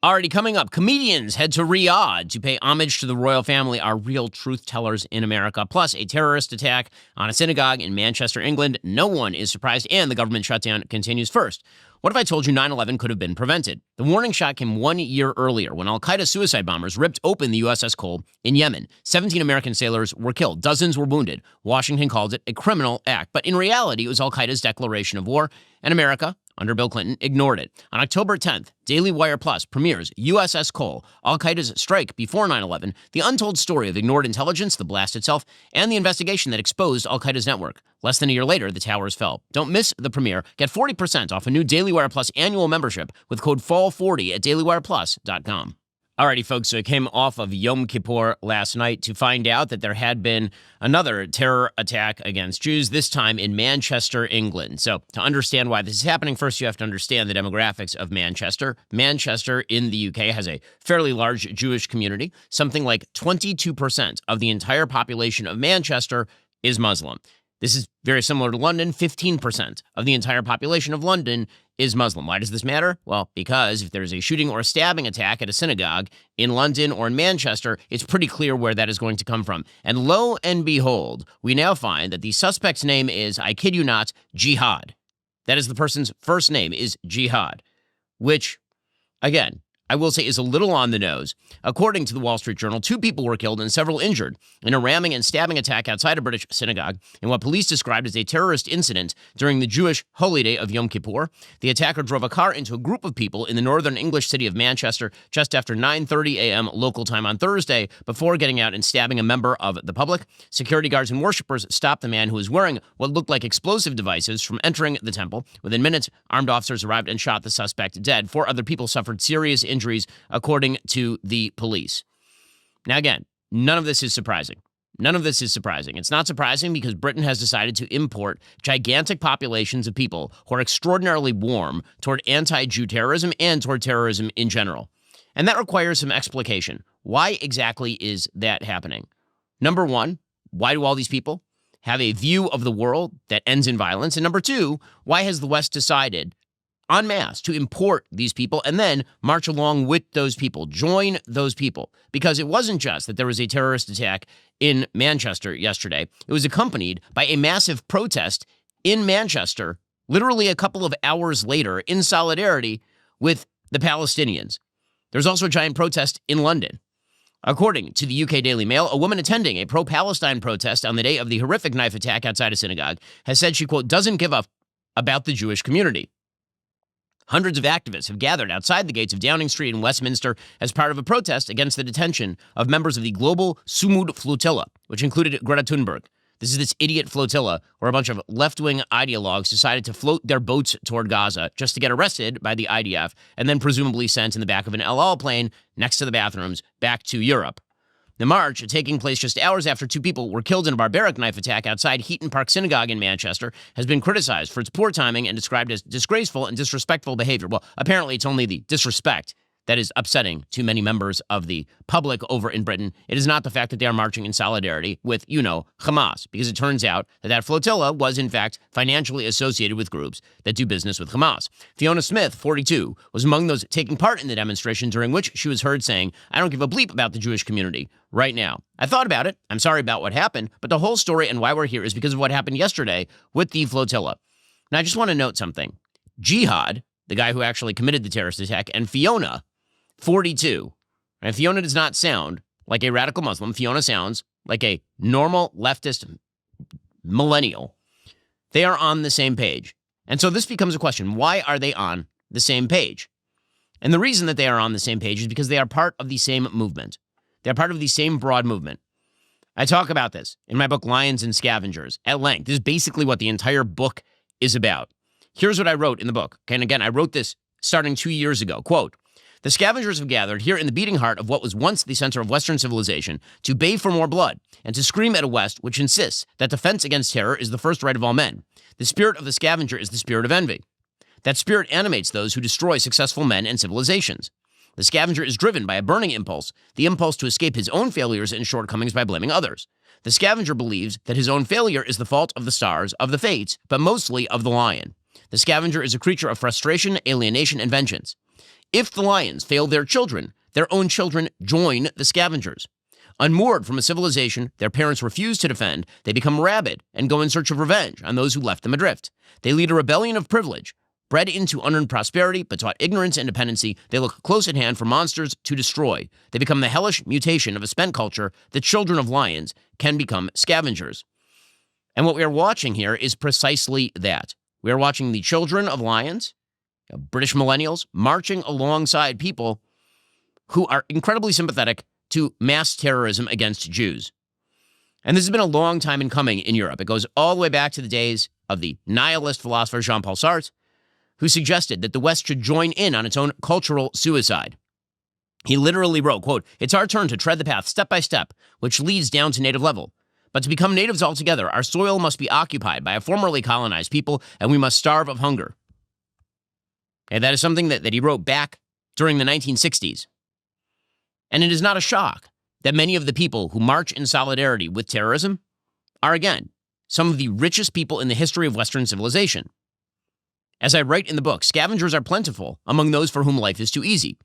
Already coming up, comedians head to Riyadh to pay homage to the royal family, are real truth tellers in America. Plus, a terrorist attack on a synagogue in Manchester, England. No one is surprised, and the government shutdown continues. First, what if I told you 9/11 could have been prevented? The warning shot came 1 year earlier when al-Qaeda suicide bombers ripped open the USS Cole in Yemen. 17 American sailors were killed. Dozens were wounded. Washington called it a criminal act. But in reality, it was al-Qaeda's declaration of war, and America, under Bill Clinton, ignored it. On October 10th, Daily Wire Plus premieres USS Cole, al-Qaeda's strike before 9/11, the untold story of ignored intelligence, the blast itself, and the investigation that exposed al-Qaeda's network. Less than a year later, the towers fell. Don't miss the premiere. Get 40% off a new Daily Wire Plus annual membership with code FALL40 at dailywireplus.com. Alrighty, folks, so it came off of Yom Kippur last night to find out that there had been another terror attack against Jews, this time in Manchester, England. So to understand why this is happening, first you have to understand the demographics of Manchester. Manchester in the UK has a fairly large Jewish community. Something like 22% of the entire population of Manchester is Muslim. This is very similar to London. 15% of the entire population of London is Muslim. Why does this matter? Well, because if there's a shooting or a stabbing attack at a synagogue in London or in Manchester, it's pretty clear where that is going to come from. And lo and behold, we now find that the suspect's name is, I kid you not, Jihad. That is the person's first name, is Jihad, which, again, I will say is a little on the nose. According to the Wall Street Journal, 2 people were killed and several injured in a ramming and stabbing attack outside a British synagogue in what police described as a terrorist incident during the Jewish holy day of Yom Kippur. The attacker drove a car into a group of people in the northern English city of Manchester just after 9:30 a.m. local time on Thursday before getting out and stabbing a member of the public. Security guards and worshippers stopped the man who was wearing what looked like explosive devices from entering the temple. Within minutes, armed officers arrived and shot the suspect dead. 4 other people suffered serious injuries, according to the police. Now, again, none of this is surprising. None of this is surprising. It's not surprising because Britain has decided to import gigantic populations of people who are extraordinarily warm toward anti-Jew terrorism and toward terrorism in general. And that requires some explication. Why exactly is that happening? Number one, why do all these people have a view of the world that ends in violence? And number 2, why has the West decided en masse to import these people and then march along with those people, join those people? Because it wasn't just that there was a terrorist attack in Manchester yesterday. It was accompanied by a massive protest in Manchester, literally a couple of hours later, in solidarity with the Palestinians. There's also a giant protest in London. According to the UK Daily Mail, a woman attending a pro-Palestine protest on the day of the horrific knife attack outside a synagogue has said she, quote, doesn't give up about the Jewish community. Hundreds of activists have gathered outside the gates of Downing Street in Westminster as part of a protest against the detention of members of the global Sumud flotilla, which included Greta Thunberg. This is this idiot flotilla where a bunch of left-wing ideologues decided to float their boats toward Gaza just to get arrested by the IDF and then presumably sent in the back of an El Al plane next to the bathrooms back to Europe. The march, taking place just hours after 2 people were killed in a barbaric knife attack outside Heaton Park Synagogue in Manchester, has been criticized for its poor timing and described as disgraceful and disrespectful behavior. Well, apparently it's only the disrespect that is upsetting to many members of the public over in Britain. It is not the fact that they are marching in solidarity with, Hamas, because it turns out that that flotilla was, in fact, financially associated with groups that do business with Hamas. Fiona Smith, 42, was among those taking part in the demonstration, during which she was heard saying, I don't give a bleep about the Jewish community right now. I thought about it. I'm sorry about what happened, but the whole story and why we're here is because of what happened yesterday with the flotilla. Now, I just want to note something. Jihad, the guy who actually committed the terrorist attack, and Fiona, 42. And Fiona does not sound like a radical Muslim. Fiona sounds like a normal leftist millennial. They are on the same page. And so this becomes a question. Why are they on the same page? And the reason that they are on the same page is because they are part of the same movement. They're part of the same broad movement. I talk about this in my book, Lions and Scavengers, at length. This is basically what the entire book is about. Here's what I wrote in the book. Okay, and again, I wrote this starting 2 years ago. Quote, the scavengers have gathered here in the beating heart of what was once the center of Western civilization to bay for more blood and to scream at a West which insists that defense against terror is the first right of all men. The spirit of the scavenger is the spirit of envy. That spirit animates those who destroy successful men and civilizations. The scavenger is driven by a burning impulse, the impulse to escape his own failures and shortcomings by blaming others. The scavenger believes that his own failure is the fault of the stars, of the fates, but mostly of the lion. The scavenger is a creature of frustration, alienation, and vengeance. If the lions fail their children, their own children join the scavengers. Unmoored from a civilization their parents refuse to defend, they become rabid and go in search of revenge on those who left them adrift. They lead a rebellion of privilege. Bred into unearned prosperity, but taught ignorance and dependency, they look close at hand for monsters to destroy. They become the hellish mutation of a spent culture. The children of lions can become scavengers. And what we are watching here is precisely that. We are watching the children of lions, British millennials, marching alongside people who are incredibly sympathetic to mass terrorism against Jews. And this has been a long time in coming in Europe. It goes all the way back to the days of the nihilist philosopher Jean-Paul Sartre, who suggested that the West should join in on its own cultural suicide. He literally wrote, quote, "It's our turn to tread the path step by step, which leads down to native level. But to become natives altogether, our soil must be occupied by a formerly colonized people, and we must starve of hunger." And that is something that he wrote back during the 1960s. And it is not a shock that many of the people who march in solidarity with terrorism are, again, some of the richest people in the history of Western civilization. As I write in the book, scavengers are plentiful among those for whom life is too easy.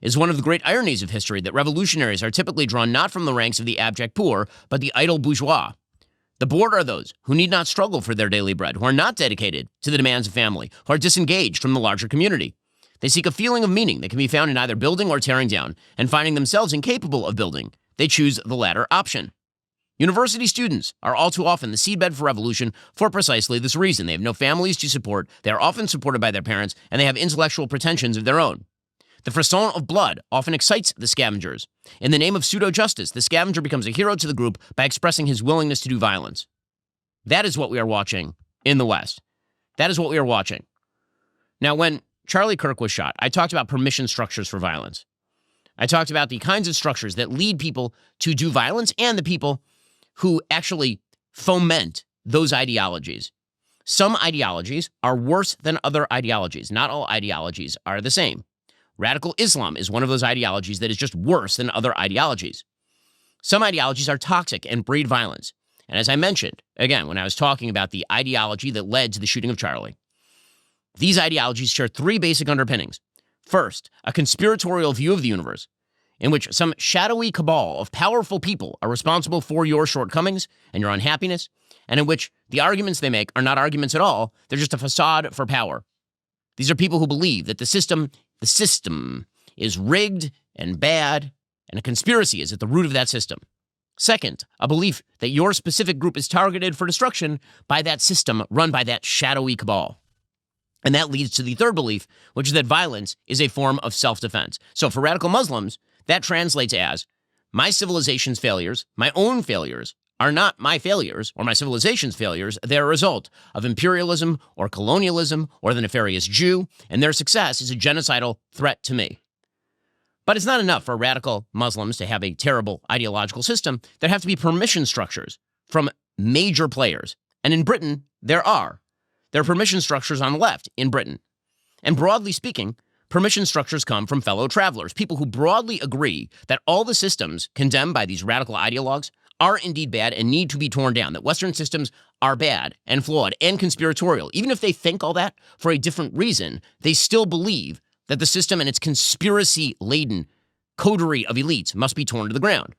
It is one of the great ironies of history that revolutionaries are typically drawn not from the ranks of the abject poor, but the idle bourgeois. The bored are those who need not struggle for their daily bread, who are not dedicated to the demands of family, who are disengaged from the larger community. They seek a feeling of meaning that can be found in either building or tearing down, and finding themselves incapable of building, they choose the latter option. University students are all too often the seedbed for revolution for precisely this reason. They have no families to support, they are often supported by their parents, and they have intellectual pretensions of their own. The frisson of blood often excites the scavengers. In the name of pseudo-justice, the scavenger becomes a hero to the group by expressing his willingness to do violence. That is what we are watching in the West. That is what we are watching. Now, when Charlie Kirk was shot, I talked about permission structures for violence. I talked about the kinds of structures that lead people to do violence and the people who actually foment those ideologies. Some ideologies are worse than other ideologies. Not all ideologies are the same. Radical Islam is one of those ideologies that is just worse than other ideologies. Some ideologies are toxic and breed violence. And as I mentioned, again, when I was talking about the ideology that led to the shooting of Charlie, these ideologies share three basic underpinnings. First, a conspiratorial view of the universe, in which some shadowy cabal of powerful people are responsible for your shortcomings and your unhappiness, and in which the arguments they make are not arguments at all, they're just a facade for power. These are people who believe that the system is rigged and bad, and a conspiracy is at the root of that system. Second, a belief that your specific group is targeted for destruction by that system run by that shadowy cabal. And that leads to the third belief, which is that violence is a form of self-defense. So for radical Muslims, that translates as, my civilization's failures, my own failures, are not my failures or my civilization's failures. They're a result of imperialism or colonialism or the nefarious Jew, and their success is a genocidal threat to me. But it's not enough for radical Muslims to have a terrible ideological system. There have to be permission structures from major players. And in Britain, there are. There are permission structures on the left in Britain. And broadly speaking, permission structures come from fellow travelers, people who broadly agree that all the systems condemned by these radical ideologues are indeed bad and need to be torn down, that Western systems are bad and flawed and conspiratorial. Even if they think all that for a different reason, they still believe that the system and its conspiracy-laden coterie of elites must be torn to the ground.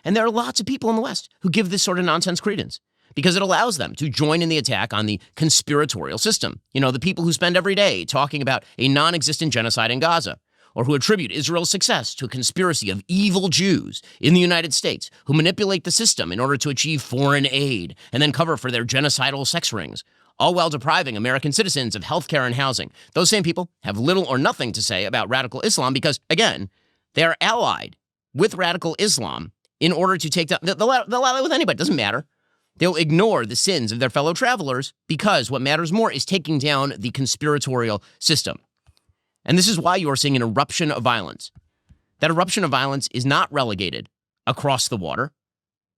And there are lots of people in the West who give this sort of nonsense credence because it allows them to join in the attack on the conspiratorial system. You know, the people who spend every day talking about a non-existent genocide in Gaza, or who attribute Israel's success to a conspiracy of evil Jews in the United States who manipulate the system in order to achieve foreign aid and then cover for their genocidal sex rings, all while depriving American citizens of health care and housing. Those same people have little or nothing to say about radical Islam because, again, they are allied with radical Islam in order to take down. They'll ally with anybody. It doesn't matter. They'll ignore the sins of their fellow travelers because what matters more is taking down the conspiratorial system. And this is why you are seeing an eruption of violence. That eruption of violence is not relegated across the water.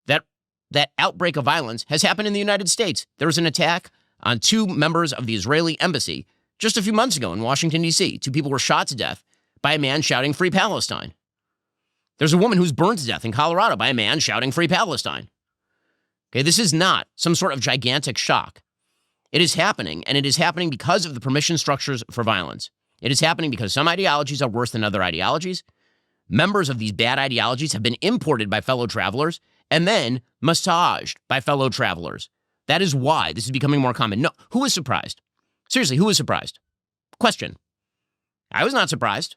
That outbreak of violence has happened in the United States. There was an attack on two members of the Israeli embassy just a few months ago in Washington, D.C. Two people were shot to death by a man shouting "Free Palestine." There's a woman who's burned to death in Colorado by a man shouting "Free Palestine." Okay, this is not some sort of gigantic shock. It is happening, and it is happening because of the permission structures for violence. It is happening because some ideologies are worse than other ideologies. Members of these bad ideologies have been imported by fellow travelers and then massaged by fellow travelers. That is why this is becoming more common. No, who was surprised? Seriously, who was surprised? Question. I was not surprised.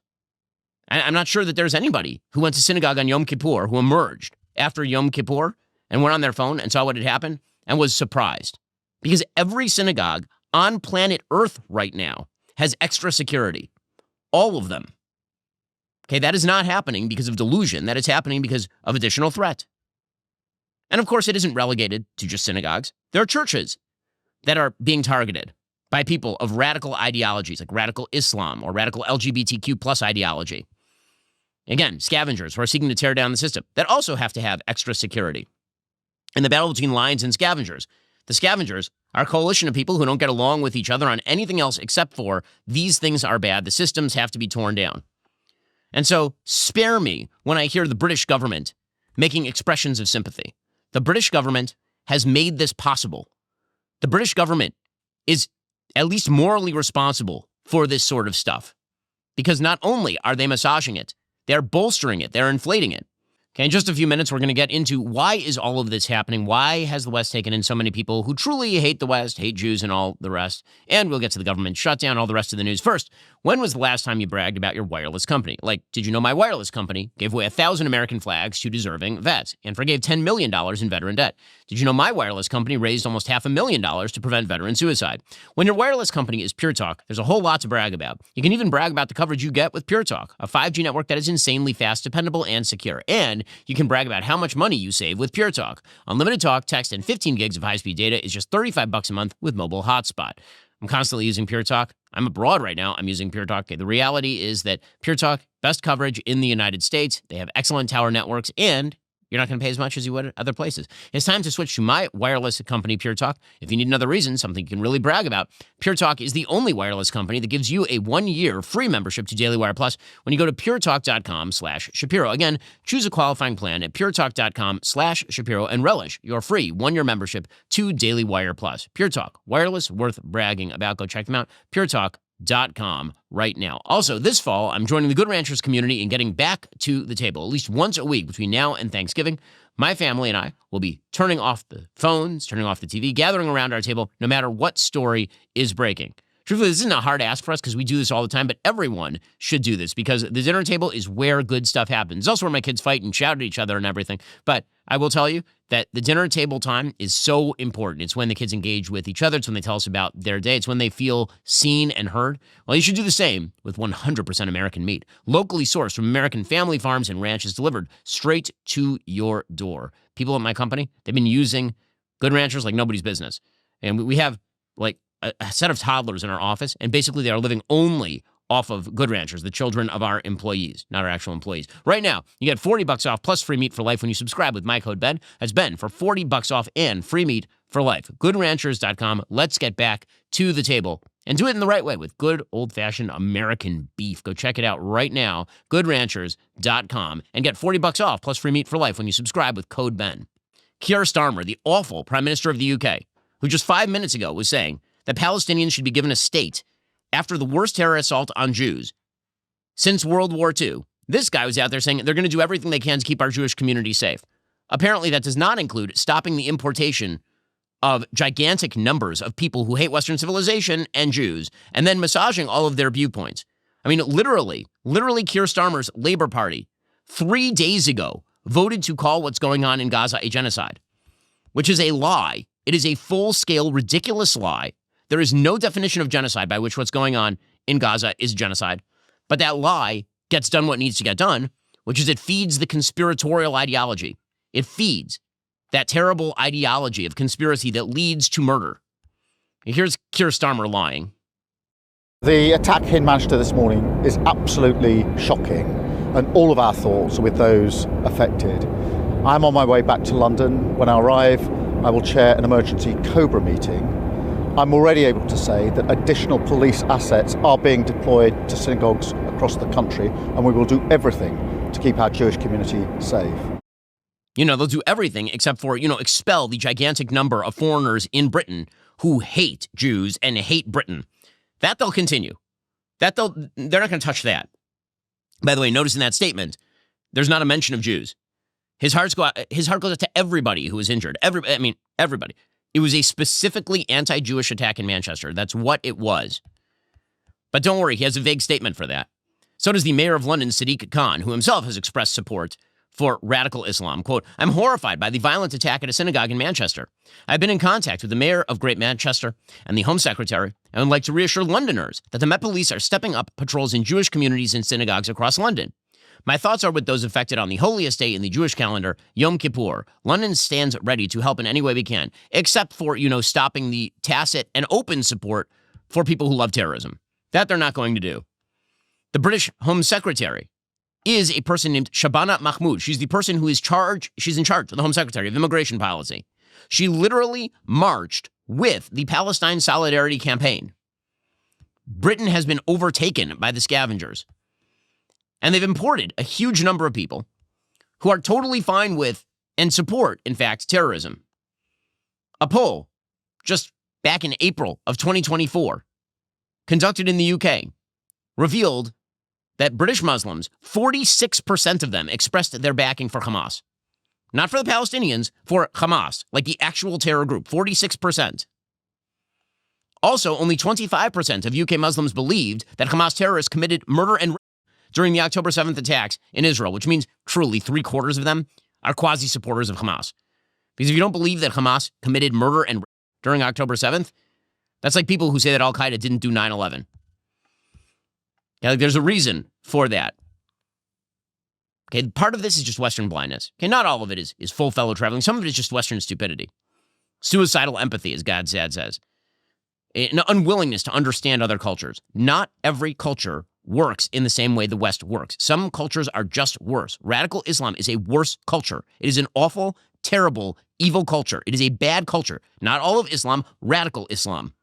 I'm not sure that there's anybody who went to synagogue on Yom Kippur who emerged after Yom Kippur and went on their phone and saw what had happened and was surprised. Because every synagogue on planet Earth right now has extra security. All of them. Okay, that is not happening because of delusion. That is happening because of additional threat. And of course, it isn't relegated to just synagogues. There are churches that are being targeted by people of radical ideologies, like radical Islam or radical LGBTQ plus ideology. Again, scavengers who are seeking to tear down the system that also have to have extra security. In the battle between lions and scavengers, the scavengers are a coalition of people who don't get along with each other on anything else except for these things are bad, the systems have to be torn down. And so spare me when I hear the British government making expressions of sympathy. The British government has made this possible. The British government is at least morally responsible for this sort of stuff. Because not only are they massaging it, they're bolstering it, they're inflating it. Okay, in just a few minutes, we're going to get into why is all of this happening? Why has the West taken in so many people who truly hate the West, hate Jews and all the rest? And we'll get to the government shutdown, all the rest of the news. First, when was the last time you bragged about your wireless company? Like, did you know my wireless company gave away 1,000 American flags to deserving vets and forgave $10 million in veteran debt? Did you know my wireless company raised almost $500,000 to prevent veteran suicide? When your wireless company is Pure Talk, there's a whole lot to brag about. You can even brag about the coverage you get with Pure Talk, a 5G network that is insanely fast, dependable, and secure. And you can brag about how much money you save with Pure Talk. Unlimited talk, text, and 15 gigs of high-speed data is just $35 a month with mobile hotspot. I'm constantly using Pure Talk. I'm abroad right now. I'm using Pure Talk. Okay, the reality is that Pure Talk, best coverage in the United States. They have excellent tower networks, and you're not going to pay as much as you would at other places. It's time to switch to my wireless company, Pure Talk. If you need another reason, something you can really brag about, Pure Talk is the only wireless company that gives you a 1-year free membership to Daily Wire Plus when you go to puretalk.com/Shapiro. Again, choose a qualifying plan at puretalk.com/Shapiro and relish your free 1-year membership to Daily Wire Plus. Pure Talk, wireless worth bragging about. Go check them out. puretalk.com right now. Also, this fall, I'm joining the Good Ranchers community and getting back to the table at least once a week between now and Thanksgiving. My family and I will be turning off the phones, turning off the TV, gathering around our table, no matter what story is breaking. Truthfully, this isn't a hard ask for us because we do this all the time, but everyone should do this because the dinner table is where good stuff happens. It's also where my kids fight and shout at each other and everything. But I will tell you that the dinner table time is so important. It's when the kids engage with each other. It's when they tell us about their day. It's when they feel seen and heard. Well, you should do the same with 100% American meat. Locally sourced from American family farms and ranches delivered straight to your door. People at my company, they've been using Good Ranchers like nobody's business. And we have like a set of toddlers in our office, and basically they are living only off of Good Ranchers, the children of our employees, not our actual employees. Right now, you get $40 off plus free meat for life when you subscribe with my code Ben. That's Ben for $40 off and free meat for life. GoodRanchers.com. Let's get back to the table and do it in the right way with good old-fashioned American beef. Go check it out right now, GoodRanchers.com, and get $40 off plus free meat for life when you subscribe with code Ben. Keir Starmer, the awful Prime Minister of the UK, who just 5 minutes ago was saying that Palestinians should be given a state after the worst terror assault on Jews since World War II. This guy was out there saying they're going to do everything they can to keep our Jewish community safe. Apparently, that does not include stopping the importation of gigantic numbers of people who hate Western civilization and Jews, and then massaging all of their viewpoints. I mean, literally, Keir Starmer's Labour Party 3 days ago voted to call what's going on in Gaza a genocide, which is a lie. It is a full-scale, ridiculous lie. There is no definition of genocide by which what's going on in Gaza is genocide. But that lie gets done what needs to get done, which is it feeds the conspiratorial ideology. It feeds that terrible ideology of conspiracy that leads to murder. Here's Keir Starmer lying. The attack in Manchester this morning is absolutely shocking, and all of our thoughts are with those affected. I'm on my way back to London. When I arrive, I will chair an emergency COBRA meeting. I'm already able to say that additional police assets are being deployed to synagogues across the country, and we will do everything to keep our Jewish community safe. You know, they'll do everything except for, expel the gigantic number of foreigners in Britain who hate Jews and hate Britain. That they'll continue. They're not going to touch that. By the way, notice in that statement, there's not a mention of Jews. His heart goes out to everybody who was injured. Everybody. It was a specifically anti-Jewish attack in Manchester. That's what it was. But don't worry, he has a vague statement for that. So does the mayor of London, Sadiq Khan, who himself has expressed support for radical Islam. Quote, I'm horrified by the violent attack at a synagogue in Manchester. I've been in contact with the mayor of Great Manchester and the Home Secretary and would like to reassure Londoners that the Met Police are stepping up patrols in Jewish communities and synagogues across London. My thoughts are with those affected on the holiest day in the Jewish calendar, Yom Kippur. London stands ready to help in any way we can, except for, stopping the tacit and open support for people who love terrorism. That they're not going to do. The British Home Secretary is a person named Shabana Mahmood. She's the person who is she's in charge of the Home Secretary of Immigration Policy. She literally marched with the Palestine Solidarity Campaign. Britain has been overtaken by the scavengers. And they've imported a huge number of people who are totally fine with and support, in fact, terrorism. A poll just back in April of 2024, conducted in the UK, revealed that British Muslims, 46% of them expressed their backing for Hamas. Not for the Palestinians, for Hamas, like the actual terror group, 46%. Also, only 25% of UK Muslims believed that Hamas terrorists committed murder and rape during the October 7th attacks in Israel, which means truly 3/4 of them are quasi-supporters of Hamas. Because if you don't believe that Hamas committed murder and rape during October 7th, that's like people who say that Al-Qaeda didn't do 9/11. Yeah, there's a reason for that. Okay, part of this is just Western blindness. Okay, not all of it is full fellow traveling. Some of it is just Western stupidity. Suicidal empathy, as Gadzad says. An unwillingness to understand other cultures. Not every culture works in the same way the West works. Some cultures are just worse. Radical Islam is a worse culture. It is an awful, terrible, evil culture. It is a bad culture. Not all of Islam, radical Islam.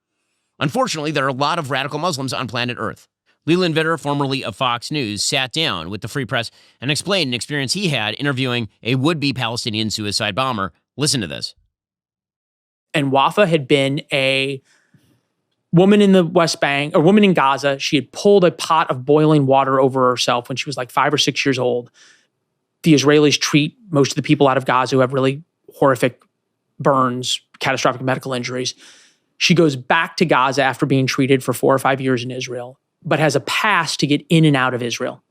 Unfortunately, there are a lot of radical Muslims on planet Earth. Leland Vitter, formerly of Fox News, sat down with the Free Press and explained an experience he had interviewing a would-be Palestinian suicide bomber. Listen to this. And Wafa had been a woman in the West Bank, a woman in Gaza. She had pulled a pot of boiling water over herself when she was like 5 or 6 years old. The Israelis treat most of the people out of Gaza who have really horrific burns, catastrophic medical injuries. She goes back to Gaza after being treated for 4 or 5 years in Israel, but has a pass to get in and out of Israel,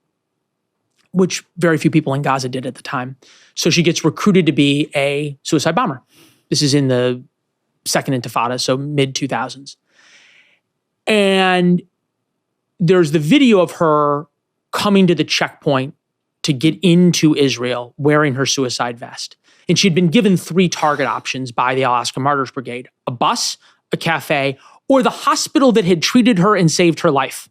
which very few people in Gaza did at the time. So she gets recruited to be a suicide bomber. This is in the Second Intifada, so mid-2000s. And there's the video of her coming to the checkpoint to get into Israel wearing her suicide vest. And she'd been given 3 target options by the Al-Aqsa Martyrs Brigade: a bus, a cafe, or the hospital that had treated her and saved her life.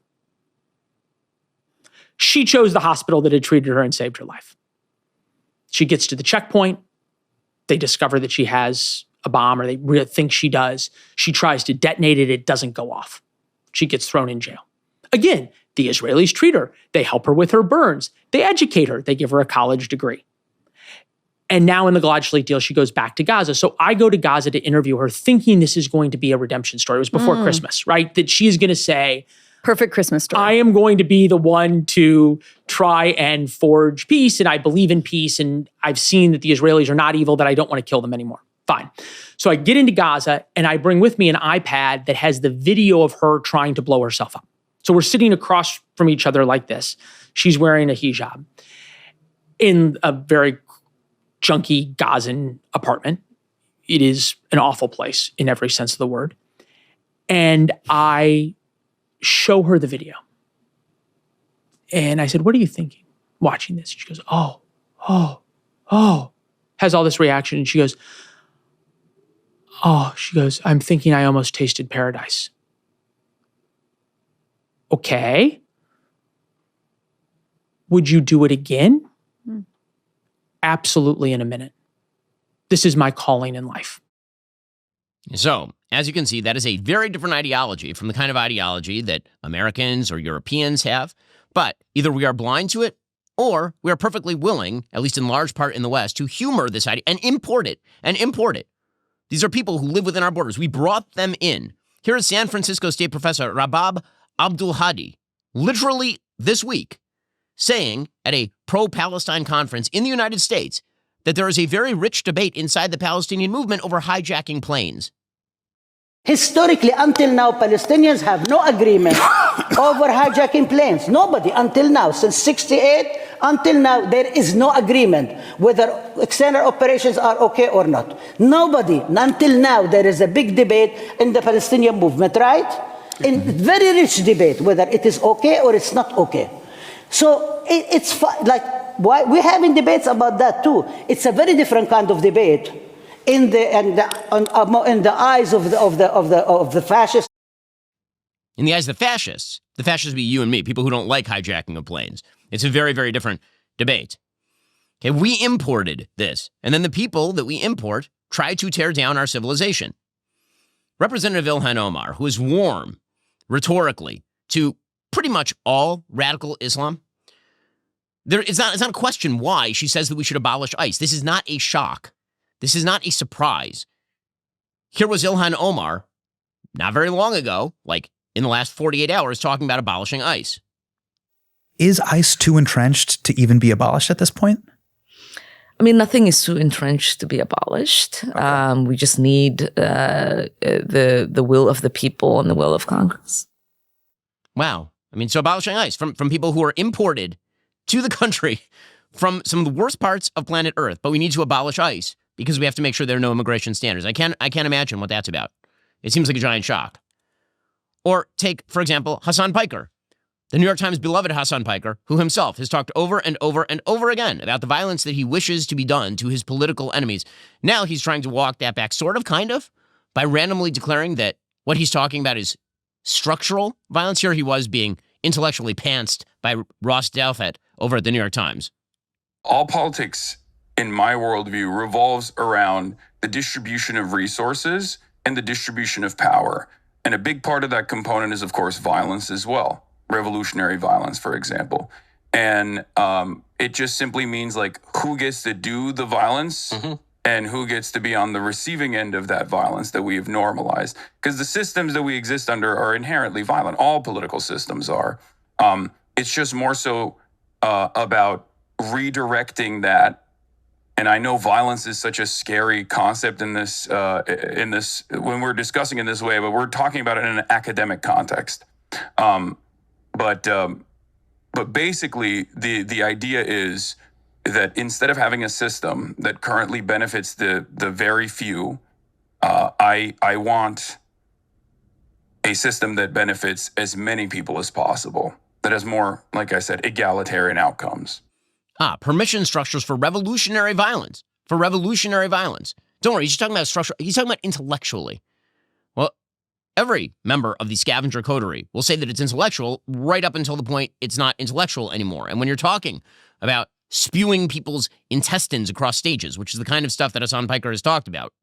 She chose the hospital that had treated her and saved her life. She gets to the checkpoint. They discover that she has a bomb, or they really think she does. She tries to detonate it. It doesn't go off. She gets thrown in jail. Again, the Israelis treat her. They help her with her burns. They educate her. They give her a college degree. And now in the Gilad Shalit deal, she goes back to Gaza. So I go to Gaza to interview her thinking this is going to be a redemption story. It was before Christmas, right? That she's going to say, perfect Christmas story. I am going to be the one to try and forge peace, and I believe in peace, and I've seen that the Israelis are not evil, that I don't want to kill them anymore. Fine. So I get into Gaza, and I bring with me an iPad that has the video of her trying to blow herself up. So we're sitting across from each other like this. She's wearing a hijab in a very junky Gazan apartment. It is an awful place in every sense of the word. And I show her the video. And I said, what are you thinking watching this? She goes, oh. Has all this reaction. And she goes, I'm thinking I almost tasted paradise. Okay. Would you do it again? Absolutely, in a minute. This is my calling in life. So, as you can see, that is a very different ideology from the kind of ideology that Americans or Europeans have. But either we are blind to it, or we are perfectly willing, at least in large part in the West, to humor this idea and import it. These are people who live within our borders. We brought them in. Here is San Francisco State professor Rabab Abdul Hadi literally this week, saying at a pro-Palestine conference in the United States that there is a very rich debate inside the Palestinian movement over hijacking planes. Historically, until now, Palestinians have no agreement over hijacking planes. Nobody, until now, since 68, until now, there is no agreement whether external operations are okay or not. Nobody, until now, there is a big debate in the Palestinian movement, right? In very rich debate whether it is okay or it's not okay. So it's like, why we're having debates about that too. It's a very different kind of debate in the eyes of the fascists. In the eyes of the fascists be you and me, people who don't like hijacking of planes. It's a very, very different debate. Okay, we imported this, and then the people that we import try to tear down our civilization. Representative Ilhan Omar, who is warm rhetorically to pretty much all radical Islam, it's not a question why she says that we should abolish ICE. This is not a shock. This is not a surprise. Here was Ilhan Omar, not very long ago, like in the last 48 hours, talking about abolishing ICE. Is ICE too entrenched to even be abolished at this point? I mean, nothing is too entrenched to be abolished. Okay. We just need the will of the people and the will of Congress. Wow. I mean, so abolishing ICE from people who are imported to the country from some of the worst parts of planet Earth, but we need to abolish ICE because we have to make sure there are no immigration standards. I can't imagine what that's about. It seems like a giant shock. Or take, for example, Hassan Piker, the New York Times' beloved Hassan Piker, who himself has talked over and over and over again about the violence that he wishes to be done to his political enemies. Now he's trying to walk that back, sort of, kind of, by randomly declaring that what he's talking about is structural violence. Here he was being intellectually pantsed by Ross Douthat over at the New York Times. All politics, in my worldview, revolves around the distribution of resources and the distribution of power. And a big part of that component is, of course, violence as well. Revolutionary violence, for example. And it just simply means, like, who gets to do the violence and who gets to be on the receiving end of that violence that we have normalized. Because the systems that we exist under are inherently violent. All political systems are. It's just more so about redirecting that. And I know violence is such a scary concept in this when we're discussing in this way, but we're talking about it in an academic context. But basically, the idea is that instead of having a system that currently benefits the very few, I want a system that benefits as many people as possible, that has more, like I said, egalitarian outcomes. Permission structures for revolutionary violence. For revolutionary violence. Don't worry, he's talking about structure. He's talking about intellectually. Well, every member of the scavenger coterie will say that it's intellectual right up until the point it's not intellectual anymore. And when you're talking about spewing people's intestines across stages, which is the kind of stuff that Hassan Piker has talked about,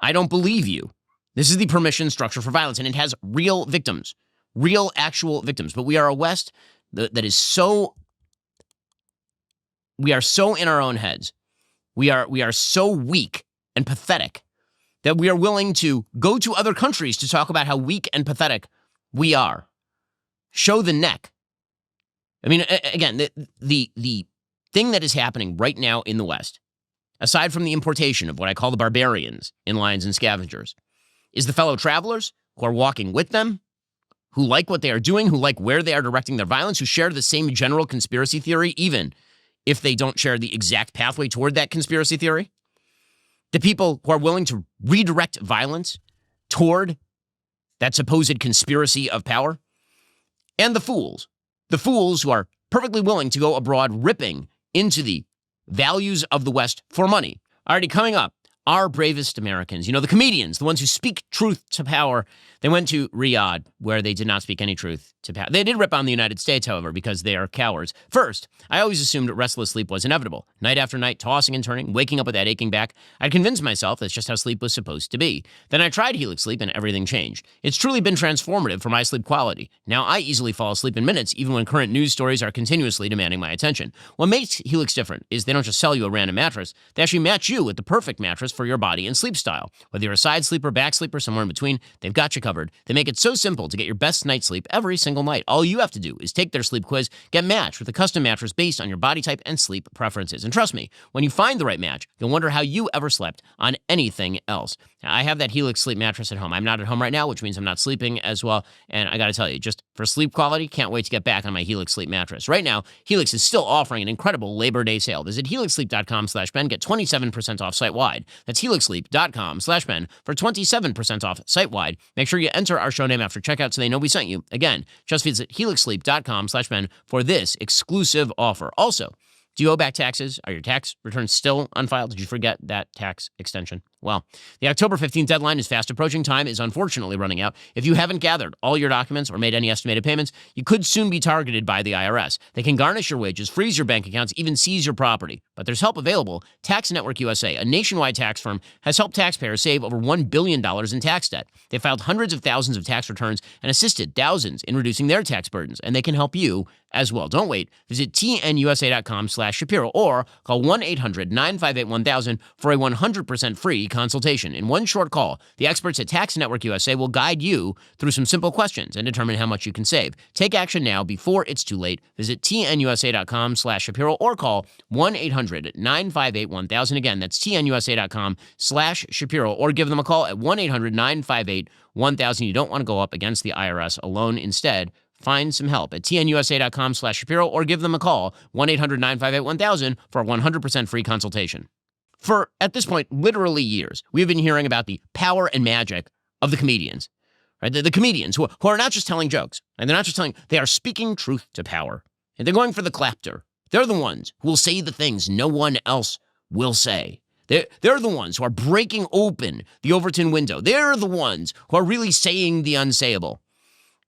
I don't believe you. This is the permission structure for violence, and it has real victims, real actual victims. But we are a West that is so... We are so in our own heads. We are so weak and pathetic that we are willing to go to other countries to talk about how weak and pathetic we are. Show the neck. I mean, again, the thing that is happening right now in the West, aside from the importation of what I call the barbarians in Lions and Scavengers, is the fellow travelers who are walking with them, who like what they are doing, who like where they are directing their violence, who share the same general conspiracy theory, even if they don't share the exact pathway toward that conspiracy theory. The people who are willing to redirect violence toward that supposed conspiracy of power. And the fools who are perfectly willing to go abroad ripping into the values of the West for money. Already coming up, our bravest Americans, the comedians, the ones who speak truth to power. They went to Riyadh, where they did not speak any truth to power. They did rip on the United States, however, because they are cowards. First, I always assumed restless sleep was inevitable. Night after night, tossing and turning, waking up with that aching back. I'd convinced myself that's just how sleep was supposed to be. Then I tried Helix Sleep, and everything changed. It's truly been transformative for my sleep quality. Now I easily fall asleep in minutes, even when current news stories are continuously demanding my attention. What makes Helix different is they don't just sell you a random mattress. They actually match you with the perfect mattress for your body and sleep style. Whether you're a side sleeper, back sleeper, somewhere in between, they've got you covered. covered. They make it so simple to get your best night's sleep every single night. All you have to do is take their sleep quiz, get matched with a custom mattress based on your body type and sleep preferences. And trust me, when you find the right match, you'll wonder how you ever slept on anything else. Now, I have that Helix sleep mattress at home. I'm not at home right now, which means I'm not sleeping as well. And I got to tell you, just for sleep quality, can't wait to get back on my Helix sleep mattress. Right now, Helix is still offering an incredible Labor Day sale. Visit helixsleep.com/Ben. Get 27% off site-wide. That's helixsleep.com/Ben for 27% off site-wide. Make sure you enter our show name after checkout so they know we sent you. Again, just visit helixsleep.com/Ben for this exclusive offer. Also, do you owe back taxes? Are your tax returns still unfiled? Did you forget that tax extension? Well, the October 15th deadline is fast approaching. Time is unfortunately running out. If you haven't gathered all your documents or made any estimated payments, you could soon be targeted by the IRS. They can garnish your wages, freeze your bank accounts, even seize your property. But there's help available. Tax Network USA, a nationwide tax firm, has helped taxpayers save over $1 billion in tax debt. They filed hundreds of thousands of tax returns and assisted thousands in reducing their tax burdens, and they can help you as well. Don't wait. Visit tnusa.com/Shapiro or call 1-800-958-1000 for a 100% free consultation. In one short call, the experts at Tax Network USA will guide you through some simple questions and determine how much you can save. Take action now before it's too late. Visit tnusa.com/Shapiro or call 1-800-958-1000. Again, that's tnusa.com/Shapiro or give them a call at 1-800-958-1000. You don't want to go up against the IRS alone. Instead, find some help at tnusa.com/Shapiro or give them a call, 1-800-958-1000 for a 100% free consultation. For, at this point, literally years, we've been hearing about the power and magic of the comedians, right? The comedians who are not just telling jokes, and they're not just telling, they are speaking truth to power. And they're going for the clapter. They're the ones who will say the things no one else will say. They're the ones who are breaking open the Overton window. They're the ones who are really saying the unsayable.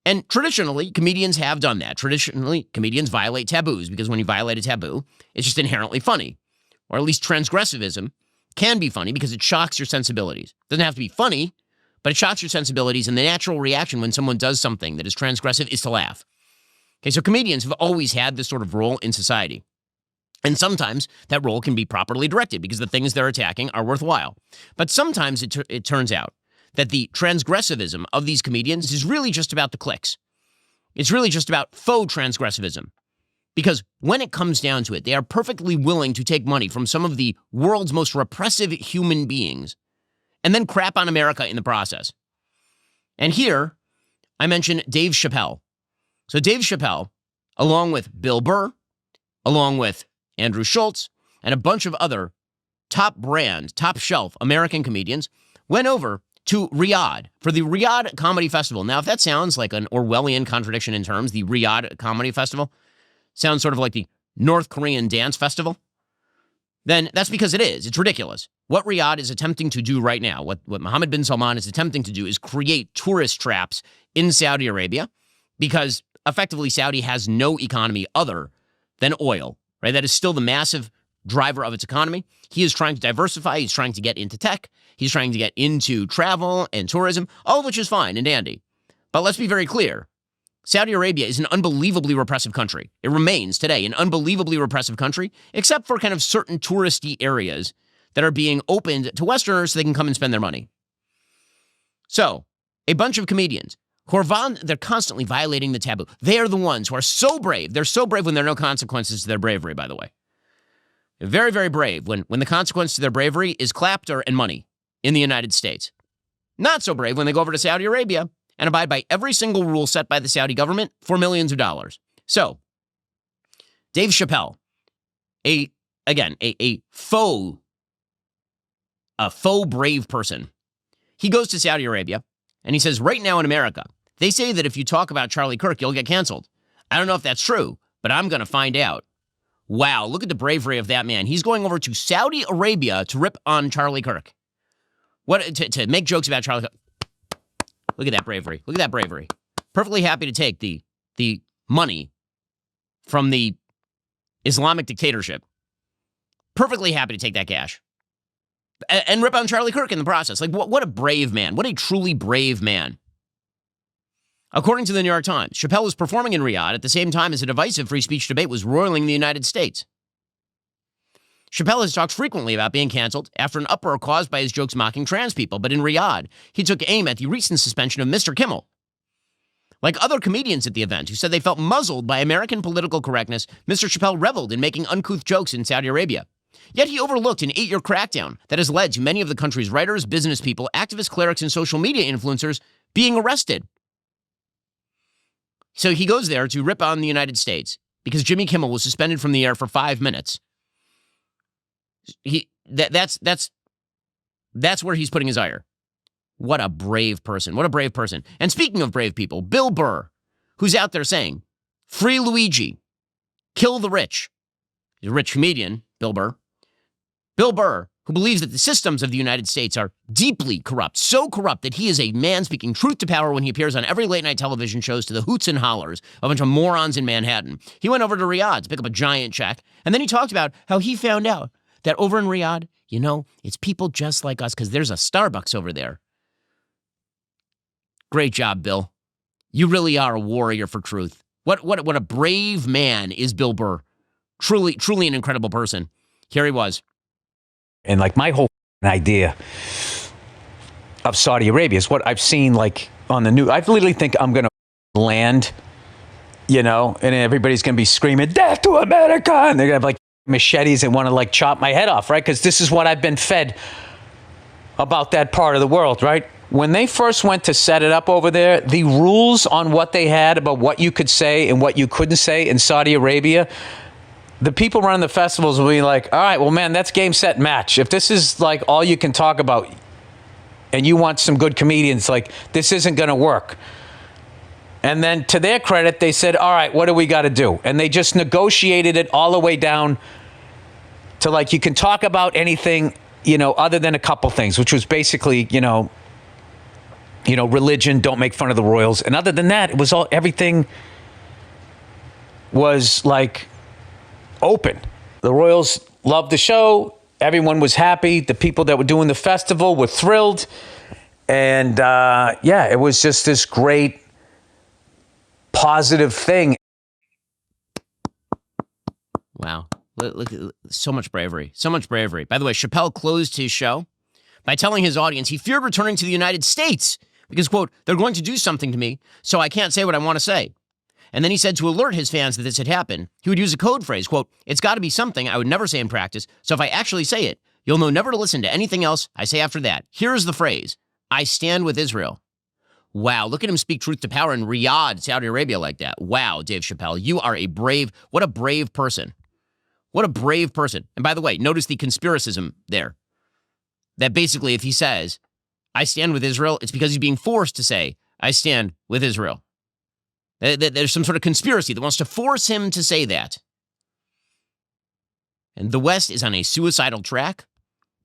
And traditionally, comedians have done that. Traditionally, comedians violate taboos because when you violate a taboo, it's just inherently funny. Or at least transgressivism can be funny because it shocks your sensibilities. It doesn't have to be funny, but it shocks your sensibilities, and the natural reaction when someone does something that is transgressive is to laugh. Okay, so comedians have always had this sort of role in society. And sometimes that role can be properly directed because the things they're attacking are worthwhile. But sometimes it turns out that the transgressivism of these comedians is really just about the clicks. It's really just about faux transgressivism. Because when it comes down to it, they are perfectly willing to take money from some of the world's most repressive human beings and then crap on America in the process. And here, I mention Dave Chappelle. So Dave Chappelle, along with Bill Burr, along with Andrew Schultz, and a bunch of other top shelf American comedians, went over to Riyadh for the Riyadh Comedy Festival. Now, if that sounds like an Orwellian contradiction in terms, the Riyadh Comedy Festival sounds sort of like the North Korean Dance Festival, then that's because it is. It's ridiculous. What Riyadh is attempting to do right now, what Mohammed bin Salman is attempting to do is create tourist traps in Saudi Arabia because effectively Saudi has no economy other than oil, right? That is still the massive driver of its economy. He is trying to diversify. He's trying to get into tech. He's trying to get into travel and tourism, all of which is fine and dandy. But let's be very clear. Saudi Arabia is an unbelievably repressive country. It remains today an unbelievably repressive country, except for kind of certain touristy areas that are being opened to Westerners so they can come and spend their money. So, a bunch of comedians who are they're constantly violating the taboo. They are the ones who are so brave. They're so brave when there are no consequences to their bravery, by the way. They're very, very brave when the consequence to their bravery is clapter and money in the United States. Not so brave when they go over to Saudi Arabia and abide by every single rule set by the Saudi government for millions of dollars. So, Dave Chappelle, a faux brave person. He goes to Saudi Arabia and he says, right now in America, they say that if you talk about Charlie Kirk, you'll get canceled. I don't know if that's true, but I'm going to find out. Wow, look at the bravery of that man. He's going over to Saudi Arabia to rip on Charlie Kirk. To make jokes about Charlie Kirk. Look at that bravery. Look at that bravery. Perfectly happy to take the money from the Islamic dictatorship. Perfectly happy to take that cash. And rip on Charlie Kirk in the process. Like, what a brave man. What a truly brave man. According to the New York Times, Chappelle was performing in Riyadh at the same time as a divisive free speech debate was roiling the United States. Chappelle has talked frequently about being canceled after an uproar caused by his jokes mocking trans people, but in Riyadh, he took aim at the recent suspension of Mr. Kimmel. Like other comedians at the event who said they felt muzzled by American political correctness, Mr. Chappelle reveled in making uncouth jokes in Saudi Arabia. Yet he overlooked an 8-year crackdown that has led to many of the country's writers, business people, activists, clerics, and social media influencers being arrested. So he goes there to rip on the United States because Jimmy Kimmel was suspended from the air for 5 minutes. That's where he's putting his ire. What a brave person. What a brave person. And speaking of brave people, Bill Burr, who's out there saying, free Luigi, kill the rich. He's a rich comedian, Bill Burr. Bill Burr, who believes that the systems of the United States are deeply corrupt, so corrupt that he is a man speaking truth to power when he appears on every late-night television shows to the hoots and hollers of a bunch of morons in Manhattan. He went over to Riyadh to pick up a giant check, and then he talked about how he found out that over in Riyadh, you know, it's people just like us because there's a Starbucks over there. Great job, Bill. You really are a warrior for truth. What a brave man is Bill Burr. Truly an incredible person. Here he was. And like my whole idea of Saudi Arabia is what I've seen like on the news. I literally think I'm going to land, you know, and everybody's going to be screaming, death to America. And they're going to have like machetes and want to like chop my head off, right? Because this is what I've been fed about that part of the world, right? When they first went to set it up over there, the rules on what they had about what you could say and what you couldn't say in Saudi Arabia, the people running the festivals will be like, all right, well, man, that's game, set, match. If this is like all you can talk about and you want some good comedians, like this isn't going to work. And then to their credit, they said, all right, what do we got to do? And they just negotiated it all the way down to like, you can talk about anything, you know, other than a couple things, which was basically, you know, religion, don't make fun of the royals. And other than that, it was all, everything was like open. The royals loved the show. Everyone was happy. The people that were doing the festival were thrilled. And yeah, it was just this great positive thing. Wow. Look, so much bravery. So much bravery. By the way, Chappelle closed his show by telling his audience he feared returning to the United States because, quote, they're going to do something to me, so I can't say what I want to say. And then he said to alert his fans that this had happened, he would use a code phrase, quote, it's got to be something I would never say in practice, so if I actually say it, you'll know never to listen to anything else I say after that. Here's the phrase, I stand with Israel. Wow, look at him speak truth to power in Riyadh, Saudi Arabia like that. Wow, Dave Chappelle, you are what a brave person. What a brave person. And by the way, notice the conspiracism there. That basically if he says, I stand with Israel, it's because he's being forced to say, I stand with Israel. There's some sort of conspiracy that wants to force him to say that. And the West is on a suicidal track.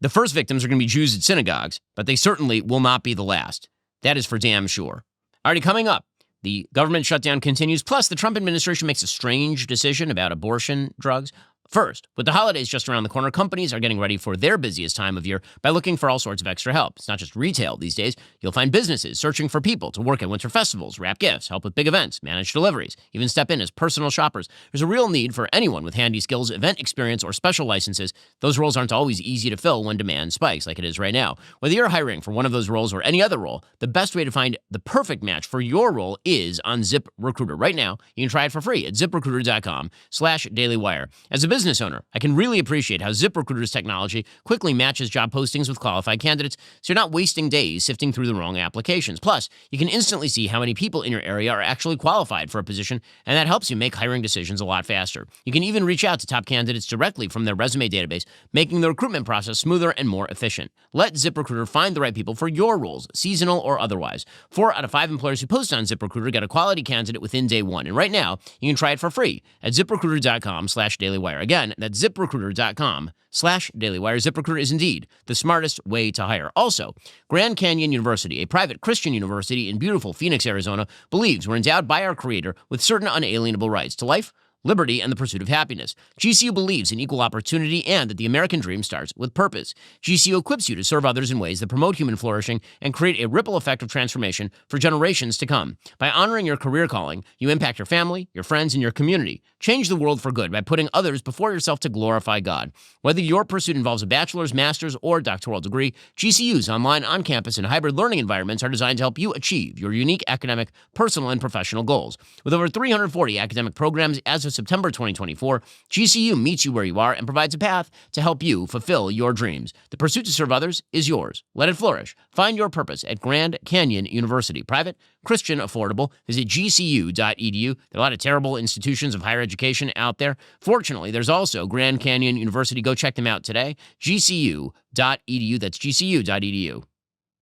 The first victims are going to be Jews at synagogues, but they certainly will not be the last. That is for damn sure. Already coming up, the government shutdown continues, plus the Trump administration makes a strange decision about abortion drugs. First, with the holidays just around the corner, companies are getting ready for their busiest time of year by looking for all sorts of extra help. It's not just retail these days. You'll find businesses searching for people to work at winter festivals, wrap gifts, help with big events, manage deliveries, even step in as personal shoppers. There's a real need for anyone with handy skills, event experience, or special licenses. Those roles aren't always easy to fill when demand spikes like it is right now. Whether you're hiring for one of those roles or any other role, the best way to find the perfect match for your role is on ZipRecruiter. Right now, you can try it for free at ZipRecruiter.com/dailywire. As a business owner, I can really appreciate how ZipRecruiter's technology quickly matches job postings with qualified candidates, so you're not wasting days sifting through the wrong applications. Plus, you can instantly see how many people in your area are actually qualified for a position, and that helps you make hiring decisions a lot faster. You can even reach out to top candidates directly from their resume database, making the recruitment process smoother and more efficient. Let ZipRecruiter find the right people for your roles, seasonal or otherwise. 4 out of 5 employers who post on ZipRecruiter get a quality candidate within day 1. And right now, you can try it for free at ZipRecruiter.com/dailywire. Again, that's ZipRecruiter.com/dailywire. ZipRecruiter is indeed the smartest way to hire. Also, Grand Canyon University, a private Christian university in beautiful Phoenix, Arizona, believes we're endowed by our Creator with certain unalienable rights to life, liberty, and the pursuit of happiness. GCU believes in equal opportunity and that the American dream starts with purpose. GCU equips you to serve others in ways that promote human flourishing and create a ripple effect of transformation for generations to come. By honoring your career calling, you impact your family, your friends, and your community. Change the world for good by putting others before yourself to glorify God. Whether your pursuit involves a bachelor's, master's, or doctoral degree, GCU's online, on-campus, and hybrid learning environments are designed to help you achieve your unique academic, personal, and professional goals. With over 340 academic programs as of September 2024, GCU meets you where you are and provides a path to help you fulfill your dreams. The pursuit to serve others is yours. Let it flourish. Find your purpose at Grand Canyon University. Private, Christian, affordable. Visit gcu.edu. There are a lot of terrible institutions of higher education out there. Fortunately, there's also Grand Canyon University. Go check them out today. gcu.edu. That's gcu.edu.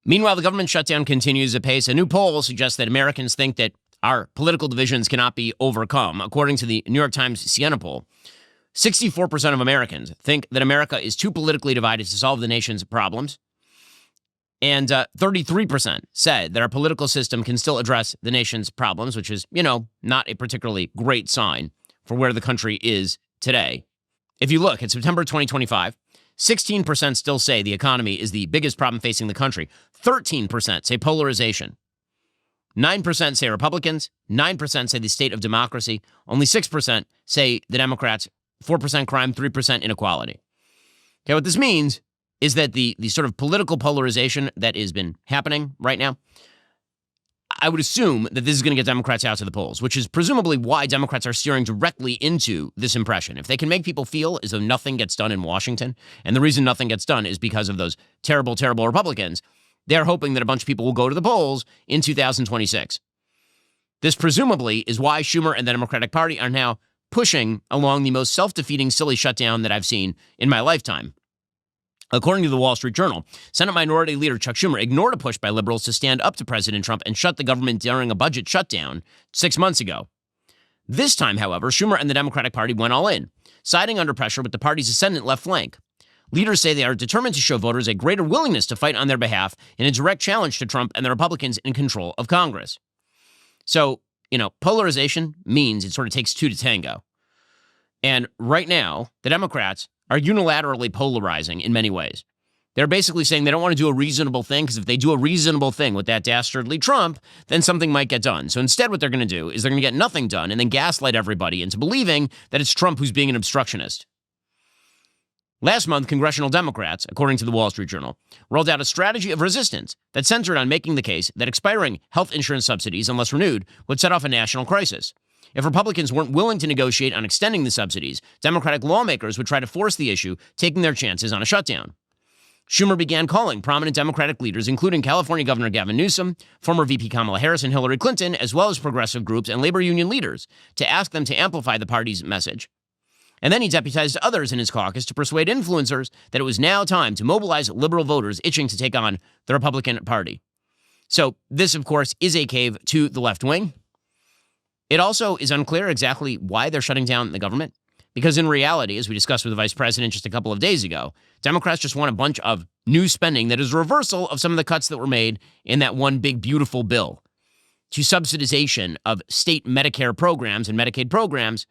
Meanwhile, the government shutdown continues apace. A new poll suggests that Americans think that our political divisions cannot be overcome. According to the New York Times Siena poll, 64% of Americans think that America is too politically divided to solve the nation's problems. And 33% said that our political system can still address the nation's problems, which is, not a particularly great sign for where the country is today. If you look at September 2025, 16% still say the economy is the biggest problem facing the country. 13% say polarization. 9% say Republicans. 9% say the state of democracy. Only 6% say the Democrats. 4% crime, 3% inequality. Okay, what this means is that the sort of political polarization that has been happening right now, I would assume that this is going to get Democrats out to the polls, which is presumably why Democrats are steering directly into this impression. If they can make people feel as though nothing gets done in Washington, and the reason nothing gets done is because of those terrible, terrible Republicans, they're hoping that a bunch of people will go to the polls in 2026. This presumably is why Schumer and the Democratic Party are now pushing along the most self-defeating, silly shutdown that I've seen in my lifetime. According to the Wall Street Journal, Senate Minority Leader Chuck Schumer ignored a push by liberals to stand up to President Trump and shut the government during a budget shutdown 6 months ago. This time, however, Schumer and the Democratic Party went all in, siding under pressure with the party's ascendant left flank. Leaders say they are determined to show voters a greater willingness to fight on their behalf in a direct challenge to Trump and the Republicans in control of Congress. So, polarization means it sort of takes two to tango. And right now, the Democrats are unilaterally polarizing in many ways. They're basically saying they don't want to do a reasonable thing because if they do a reasonable thing with that dastardly Trump, then something might get done. So instead, what they're going to do is they're going to get nothing done and then gaslight everybody into believing that it's Trump who's being an obstructionist. Last month, congressional Democrats, according to the Wall Street Journal, rolled out a strategy of resistance that centered on making the case that expiring health insurance subsidies, unless renewed, would set off a national crisis. If Republicans weren't willing to negotiate on extending the subsidies, Democratic lawmakers would try to force the issue, taking their chances on a shutdown. Schumer began calling prominent Democratic leaders, including California Governor Gavin Newsom, former VP Kamala Harris and Hillary Clinton, as well as progressive groups and labor union leaders, to ask them to amplify the party's message. And then he deputized others in his caucus to persuade influencers that it was now time to mobilize liberal voters itching to take on the Republican Party. So this, of course, is a cave to the left wing. It also is unclear exactly why they're shutting down the government, because in reality, as we discussed with the vice president just a couple of days ago, Democrats just want a bunch of new spending that is a reversal of some of the cuts that were made in that one big, beautiful bill to subsidization of state Medicare programs and Medicaid programs,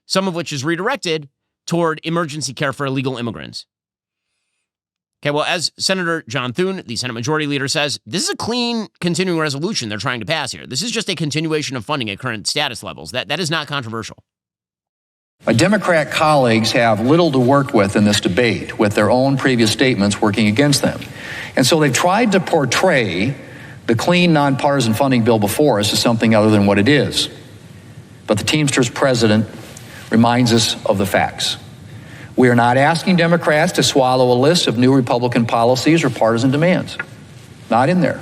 some of which is redirected toward emergency care for illegal immigrants. Okay, well, as Senator John Thune, the Senate Majority Leader, says, this is a clean continuing resolution they're trying to pass here. This is just a continuation of funding at current status levels. That is not controversial. My Democrat colleagues have little to work with in this debate, with their own previous statements working against them. And so they've tried to portray the clean, nonpartisan funding bill before us as something other than what it is. But the Teamsters president reminds us of the facts. We are not asking Democrats to swallow a list of new Republican policies or partisan demands. Not in there.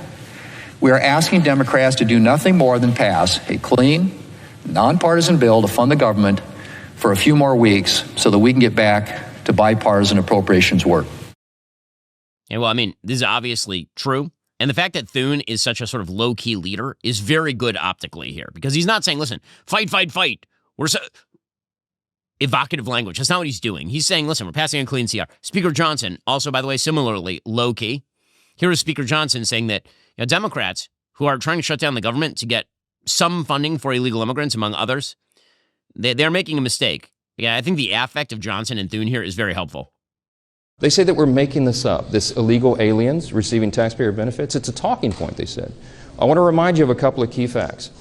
We are asking Democrats to do nothing more than pass a clean, nonpartisan bill to fund the government for a few more weeks so that we can get back to bipartisan appropriations work. Yeah, well, I mean, this is obviously true. And the fact that Thune is such a sort of low-key leader is very good optically here, because he's not saying, listen, fight, fight, fight. We're so evocative language. That's not what he's doing. He's saying, listen, we're passing a clean CR. Speaker Johnson, also, by the way, similarly low-key. Here is Speaker Johnson saying that Democrats who are trying to shut down the government to get some funding for illegal immigrants, among others, they're making a mistake. Yeah, I think the affect of Johnson and Thune here is very helpful. They say that we're making this up, this illegal aliens receiving taxpayer benefits. It's a talking point, they said. I want to remind you of a couple of key facts.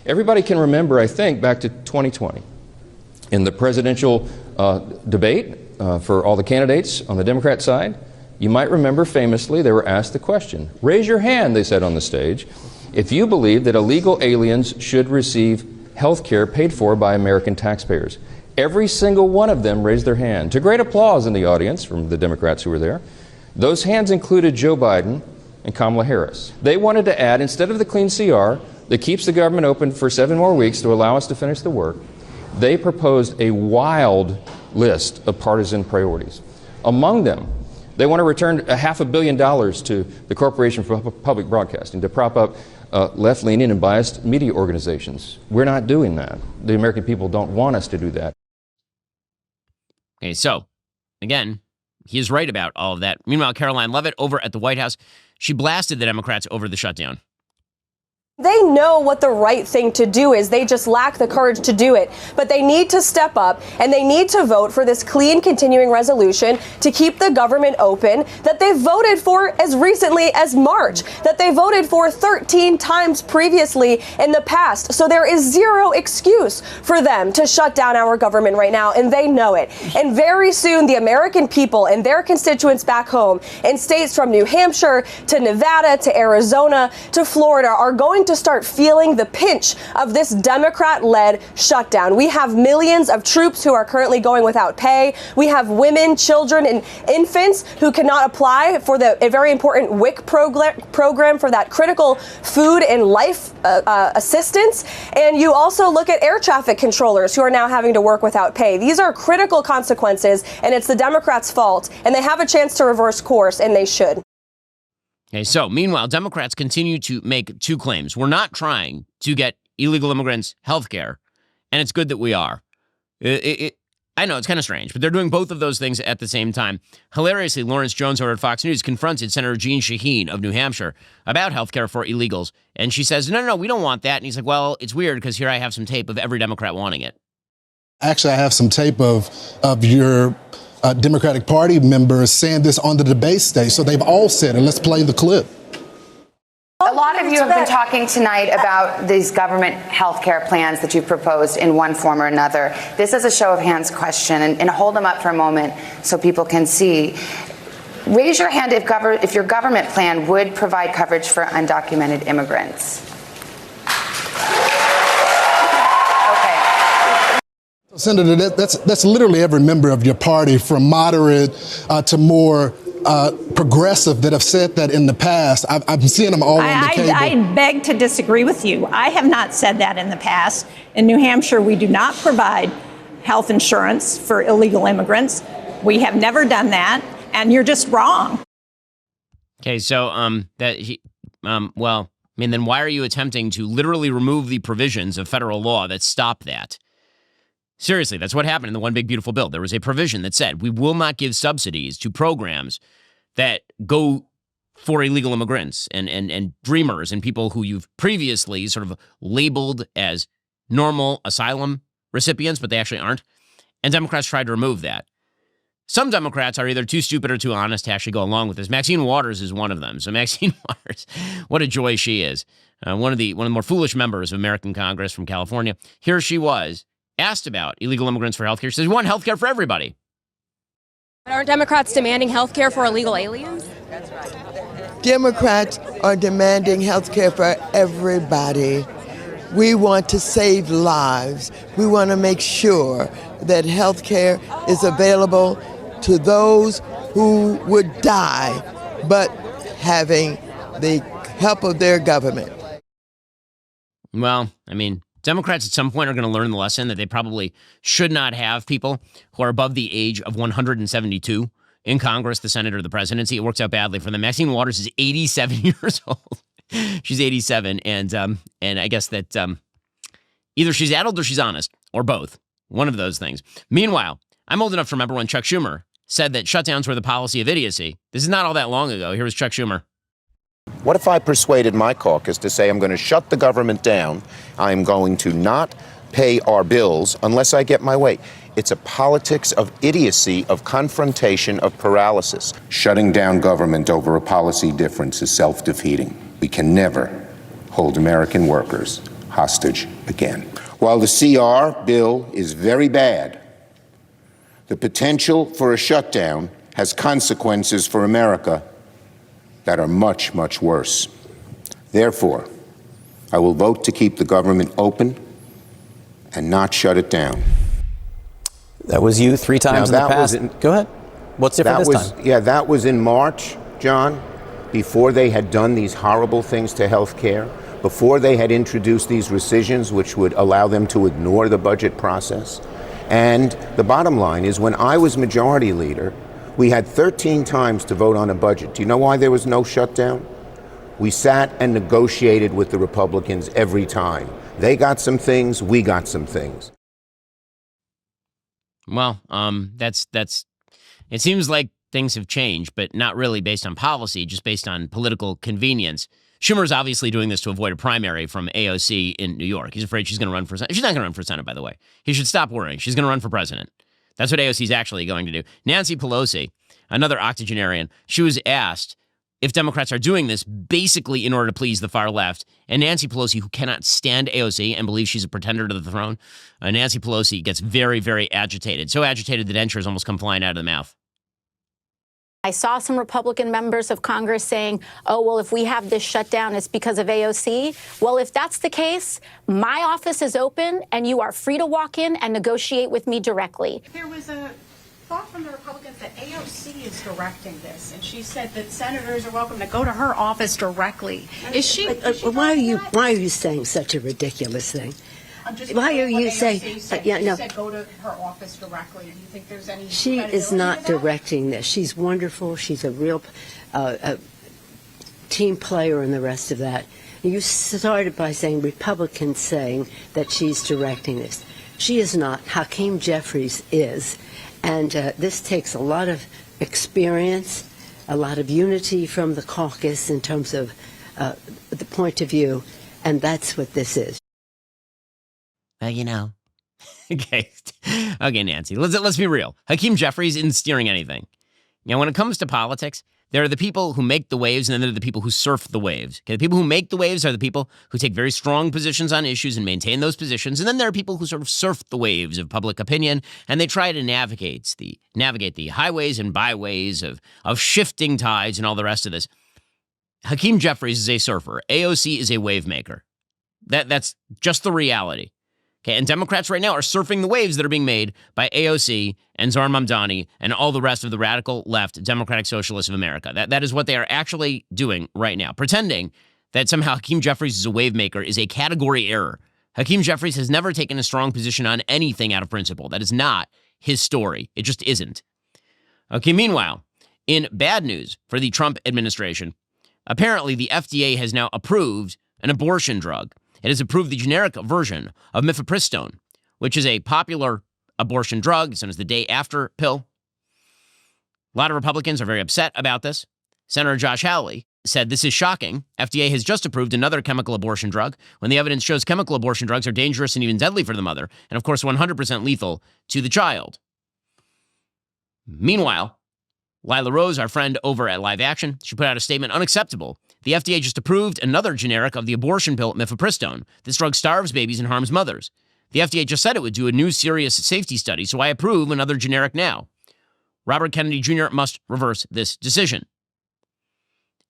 Everybody can remember, I think, back to 2020. In the presidential debate for all the candidates on the Democrat side, you might remember famously they were asked the question, raise your hand, they said on the stage, if you believe that illegal aliens should receive health care paid for by American taxpayers. Every single one of them raised their hand, to great applause in the audience from the Democrats who were there. Those hands included Joe Biden and Kamala Harris. They wanted to add, instead of the clean CR that keeps the government open for 7 more weeks to allow us to finish the work, they proposed a wild list of partisan priorities. Among them, they want to return $500 million to the Corporation for Public Broadcasting to prop up left-leaning and biased media organizations. We're not doing that. The American people don't want us to do that. Okay, so, again, he is right about all of that. Meanwhile, Caroline Leavitt over at the White House, she blasted the Democrats over the shutdown. They know what the right thing to do is. They just lack the courage to do it. But they need to step up and they need to vote for this clean continuing resolution to keep the government open that they voted for as recently as March, that they voted for 13 times previously in the past. So there is zero excuse for them to shut down our government right now, and they know it. And very soon, the American people and their constituents back home in states from New Hampshire to Nevada to Arizona to Florida are going to start feeling the pinch of this Democrat-led shutdown. We have millions of troops who are currently going without pay. We have women, children, and infants who cannot apply for a very important WIC program for that critical food and life assistance. And you also look at air traffic controllers who are now having to work without pay. These are critical consequences, and it's the Democrats' fault. And they have a chance to reverse course, and they should. Okay, so meanwhile, Democrats continue to make two claims. We're not trying to get illegal immigrants health care, and it's good that we are. I know it's kind of strange, but they're doing both of those things at the same time. Hilariously, Lawrence Jones over at Fox News confronted Senator Jeanne Shaheen of New Hampshire about health care for illegals, and she says, no, we don't want that. And he's like, well, it's weird because here I have some tape of every Democrat wanting it. Actually, I have some tape of your Democratic Party members saying this on the debate stage. So they've all said it. Let's play the clip. A lot of you have been talking tonight about these government health care plans that you've proposed in one form or another. This is a show of hands question, and hold them up for a moment so people can see. Raise your hand if your government plan would provide coverage for undocumented immigrants. Senator, that's literally every member of your party, from moderate to more progressive, that have said that in the past. I'm seeing them all on the cable. I beg to disagree with you. I have not said that in the past. In New Hampshire, we do not provide health insurance for illegal immigrants. We have never done that, and you're just wrong. Okay, so then why are you attempting to literally remove the provisions of federal law that stop that? Seriously, that's what happened in the One Big Beautiful Bill. There was a provision that said we will not give subsidies to programs that go for illegal immigrants and dreamers and people who you've previously sort of labeled as normal asylum recipients, but they actually aren't. And Democrats tried to remove that. Some Democrats are either too stupid or too honest to actually go along with this. Maxine Waters is one of them. So Maxine Waters, what a joy she is. One of the more foolish members of American Congress from California. Here she was, asked about illegal immigrants for health care. She says, we want health care for everybody. But aren't Democrats demanding health care for illegal aliens? That's right. Democrats are demanding health care for everybody. We want to save lives. We want to make sure that health care is available to those who would die, but having the help of their government. Well, I mean, Democrats at some point are going to learn the lesson that they probably should not have people who are above the age of 172 in Congress, the Senate, or the presidency. It works out badly for them. Maxine Waters is 87 years old. She's 87, and I guess that either she's addled or she's honest, or both. One of those things. Meanwhile, I'm old enough to remember when Chuck Schumer said that shutdowns were the policy of idiocy. This is not all that long ago. Here was Chuck Schumer. What if I persuaded my caucus to say I'm going to shut the government down, I'm going to not pay our bills unless I get my way. It's a politics of idiocy, of confrontation, of paralysis. Shutting down government over a policy difference is self-defeating. We can never hold American workers hostage again. While the CR bill is very bad, the potential for a shutdown has consequences for America that are much, much worse. Therefore, I will vote to keep the government open and not shut it down. That was you 3 times in the past. Go ahead. What's different this time? Yeah, that was in March, John, before they had done these horrible things to health care, before they had introduced these rescissions which would allow them to ignore the budget process. And the bottom line is, when I was majority leader, we had 13 times to vote on a budget. Do you know why there was no shutdown? We sat and negotiated with the Republicans every time. They got some things, we got some things. Well, that's it seems like things have changed, but not really based on policy, just based on political convenience. Schumer's obviously doing this to avoid a primary from AOC in New York. He's afraid she's going to run for Senate. She's not going to run for Senate, by the way. He should stop worrying. She's going to run for president. That's what AOC is actually going to do. Nancy Pelosi, another octogenarian, she was asked if Democrats are doing this basically in order to please the far left. And Nancy Pelosi, who cannot stand AOC and believes she's a pretender to the throne, Nancy Pelosi gets very, very agitated. So agitated that dentures almost come flying out of the mouth. I saw some Republican members of Congress saying, oh, well, if we have this shutdown, it's because of AOC. Well, if that's the case, my office is open and you are free to walk in and negotiate with me directly. There was a thought from the Republicans that AOC is directing this, and she said that senators are welcome to go to her office directly. Is she? Why are you saying such a ridiculous thing? Why are you saying? She said go to her office directly. Do you think there's any? She is not directing this. She's wonderful. She's a real team player and the rest of that. You started by saying Republicans saying that she's directing this. She is not. Hakeem Jeffries is. And this takes a lot of experience, a lot of unity from the caucus in terms of the point of view, and that's what this is. Well, you know. Okay, Nancy, let's be real. Hakeem Jeffries isn't steering anything. You know, when it comes to politics, there are the people who make the waves, and then there are the people who surf the waves. Okay, the people who make the waves are the people who take very strong positions on issues and maintain those positions, and then there are people who sort of surf the waves of public opinion, and they try to navigate the highways and byways of shifting tides and all the rest of this. Hakeem Jeffries is a surfer. AOC is a wave maker. That's just the reality. Okay, and Democrats right now are surfing the waves that are being made by AOC and Zohar Mamdani and all the rest of the radical left Democratic Socialists of America. That is what they are actually doing right now. Pretending that somehow Hakeem Jeffries is a wave maker is a category error. Hakeem Jeffries has never taken a strong position on anything out of principle. That is not his story. It just isn't. Okay, meanwhile, in bad news for the Trump administration, apparently the FDA has now approved an abortion drug. It has approved the generic version of mifepristone, which is a popular abortion drug. It's known as the day after pill. A lot of Republicans are very upset about this. Senator Josh Hawley said, this is shocking. FDA has just approved another chemical abortion drug when the evidence shows chemical abortion drugs are dangerous and even deadly for the mother, and of course 100% lethal to the child. Meanwhile, Lila Rose, our friend over at Live Action, she put out a statement, unacceptable. The FDA just approved another generic of the abortion pill mifepristone. This drug starves babies and harms mothers. The FDA just said it would do a new serious safety study, so I approve another generic now. Robert Kennedy Jr. must reverse this decision.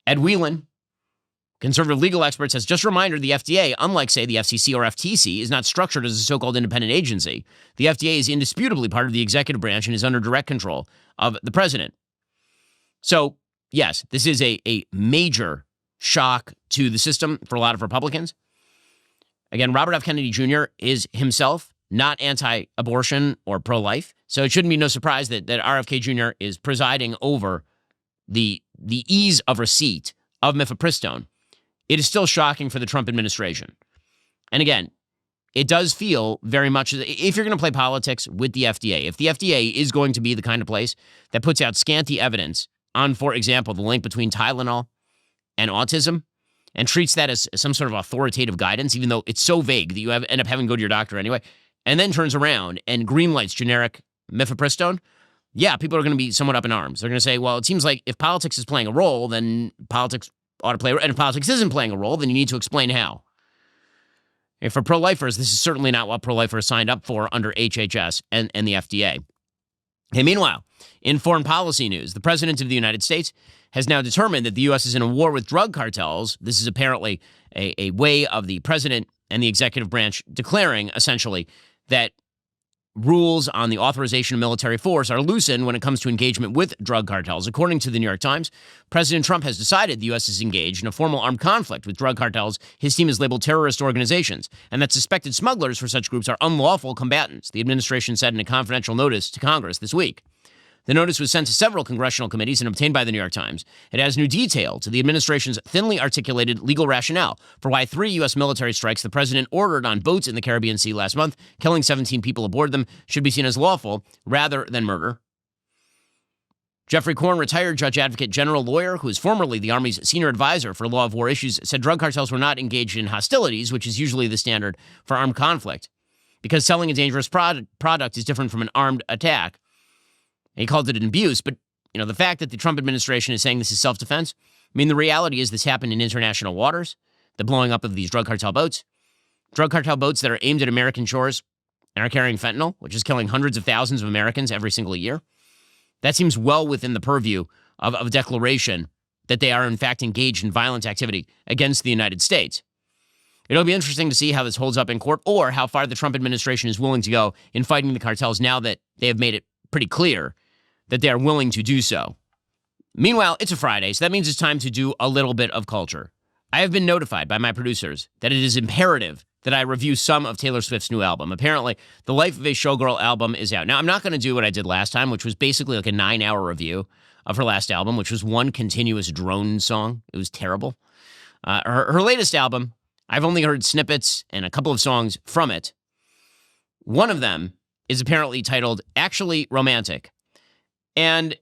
Ed Whelan, conservative legal expert, has just reminded the FDA, unlike, say, the FCC or FTC, is not structured as a so-called independent agency. The FDA is indisputably part of the executive branch and is under direct control of the president. So, yes, this is a major shock to the system for a lot of Republicans. Again, Robert F. Kennedy Jr. is himself not anti-abortion or pro-life, so it shouldn't be no surprise that RFK Jr. is presiding over the ease of receipt of mifepristone. It is still shocking for the Trump administration. And again, it does feel very much, if you're going to play politics with the FDA, if the FDA is going to be the kind of place that puts out scanty evidence on, for example, the link between Tylenol and autism, and treats that as some sort of authoritative guidance, even though it's so vague that you end up having to go to your doctor anyway, and then turns around and greenlights generic mifepristone, yeah, people are going to be somewhat up in arms. They're going to say, well, it seems like if politics is playing a role, then politics ought to play, and if politics isn't playing a role, then you need to explain how. And for pro-lifers, this is certainly not what pro-lifers signed up for under HHS and the FDA. Hey, meanwhile, in foreign policy news, the President of the United States has now determined that the U.S. is in a war with drug cartels. This is apparently a way of the president and the executive branch declaring, essentially, that rules on the authorization of military force are loosened when it comes to engagement with drug cartels. According to the New York Times, President Trump has decided the U.S. is engaged in a formal armed conflict with drug cartels his team has labeled terrorist organizations, and that suspected smugglers for such groups are unlawful combatants, the administration said in a confidential notice to Congress this week. The notice was sent to several congressional committees and obtained by the New York Times. It adds new detail to the administration's thinly articulated legal rationale for why 3 U.S. military strikes the president ordered on boats in the Caribbean Sea last month, killing 17 people aboard them, should be seen as lawful rather than murder. Jeffrey Korn, retired judge advocate general lawyer who is formerly the Army's senior advisor for law of war issues, said drug cartels were not engaged in hostilities, which is usually the standard for armed conflict, because selling a dangerous product is different from an armed attack. And he called it an abuse, but the fact that the Trump administration is saying this is self-defense, the reality is this happened in international waters, the blowing up of these drug cartel boats that are aimed at American shores and are carrying fentanyl, which is killing hundreds of thousands of Americans every single year. That seems well within the purview of a declaration that they are in fact engaged in violent activity against the United States. It'll be interesting to see how this holds up in court or how far the Trump administration is willing to go in fighting the cartels now that they have made it pretty clear that they are willing to do so. Meanwhile, it's a Friday, so that means it's time to do a little bit of culture. I have been notified by my producers that it is imperative that I review some of Taylor Swift's new album. Apparently, the Life of a Showgirl album is out. Now, I'm not going to do what I did last time, which was basically like a 9-hour review of her last album, which was one continuous drone song. It was terrible. Her latest album, I've only heard snippets and a couple of songs from it. One of them is apparently titled Actually Romantic. And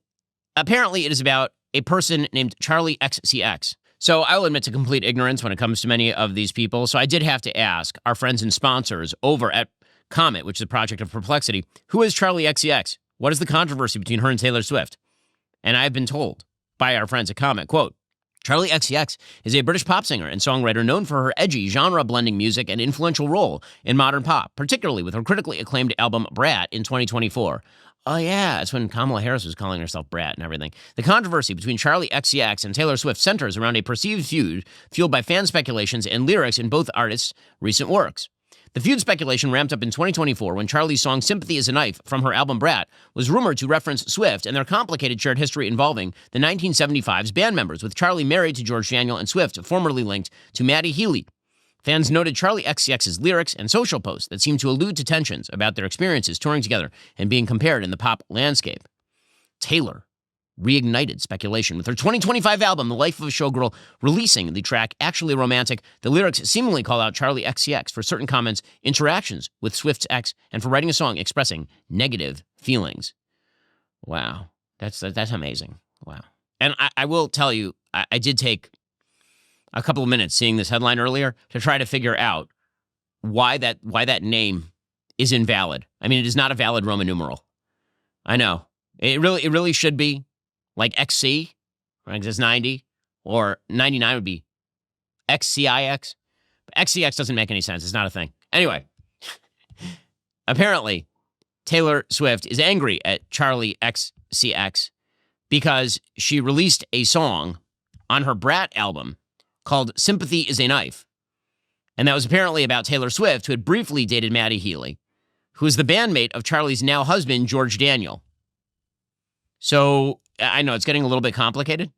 apparently it is about a person named Charlie XCX. So I will admit to complete ignorance when it comes to many of these people. So I did have to ask our friends and sponsors over at Comet, which is a project of Perplexity, who is Charlie XCX? What is the controversy between her and Taylor Swift? And I have been told by our friends at Comet, quote, Charlie XCX is a British pop singer and songwriter known for her edgy, genre-blending music and influential role in modern pop, particularly with her critically acclaimed album Brat in 2024. Oh, yeah, it's when Kamala Harris was calling herself Brat and everything. The controversy between Charlie XCX and Taylor Swift centers around a perceived feud fueled by fan speculations and lyrics in both artists' recent works. The feud speculation ramped up in 2024 when Charlie's song Sympathy is a Knife from her album Brat was rumored to reference Swift and their complicated shared history involving the 1975's band members, with Charlie married to George Daniel and Swift formerly linked to Maddie Healy. Fans noted Charlie XCX's lyrics and social posts that seemed to allude to tensions about their experiences touring together and being compared in the pop landscape. Taylor reignited speculation with her 2025 album, The Life of a Showgirl, releasing the track Actually Romantic. The lyrics seemingly call out Charlie XCX for certain comments, interactions with Swift's ex, and for writing a song expressing negative feelings. Wow. That's amazing. Wow. And I will tell you, I did take a couple of minutes seeing this headline earlier to try to figure out why that name is invalid. I mean, it is not a valid Roman numeral. I know. It really should be like XC, right? It's 90, or 99 would be XCIX. But XCX doesn't make any sense. It's not a thing. Anyway, apparently, Taylor Swift is angry at Charlie XCX because she released a song on her Brat album called Sympathy is a Knife. And that was apparently about Taylor Swift, who had briefly dated Maddie Healy, who is the bandmate of Charlie's now husband, George Daniel. So I know it's getting a little bit complicated.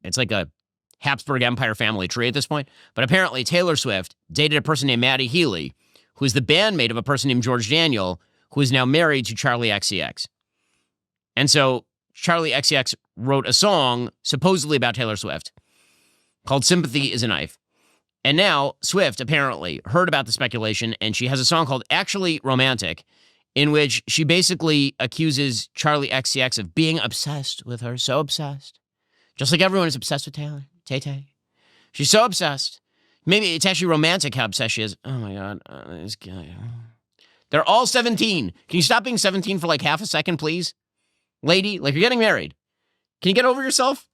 It's like a Habsburg Empire family tree at this point. But apparently Taylor Swift dated a person named Maddie Healy, who is the bandmate of a person named George Daniel, who is now married to Charlie XCX. And so Charlie XCX wrote a song supposedly about Taylor Swift called Sympathy is a Knife. And now Swift apparently heard about the speculation, and she has a song called Actually Romantic, in which she basically accuses Charlie XCX of being obsessed with her, so obsessed. Just like everyone is obsessed with Taylor, Tay-Tay. She's so obsessed. Maybe it's actually romantic how obsessed she is. Oh my God. This guy. They're all 17. Can you stop being 17 for like half a second, please? Lady, like you're getting married. Can you get over yourself?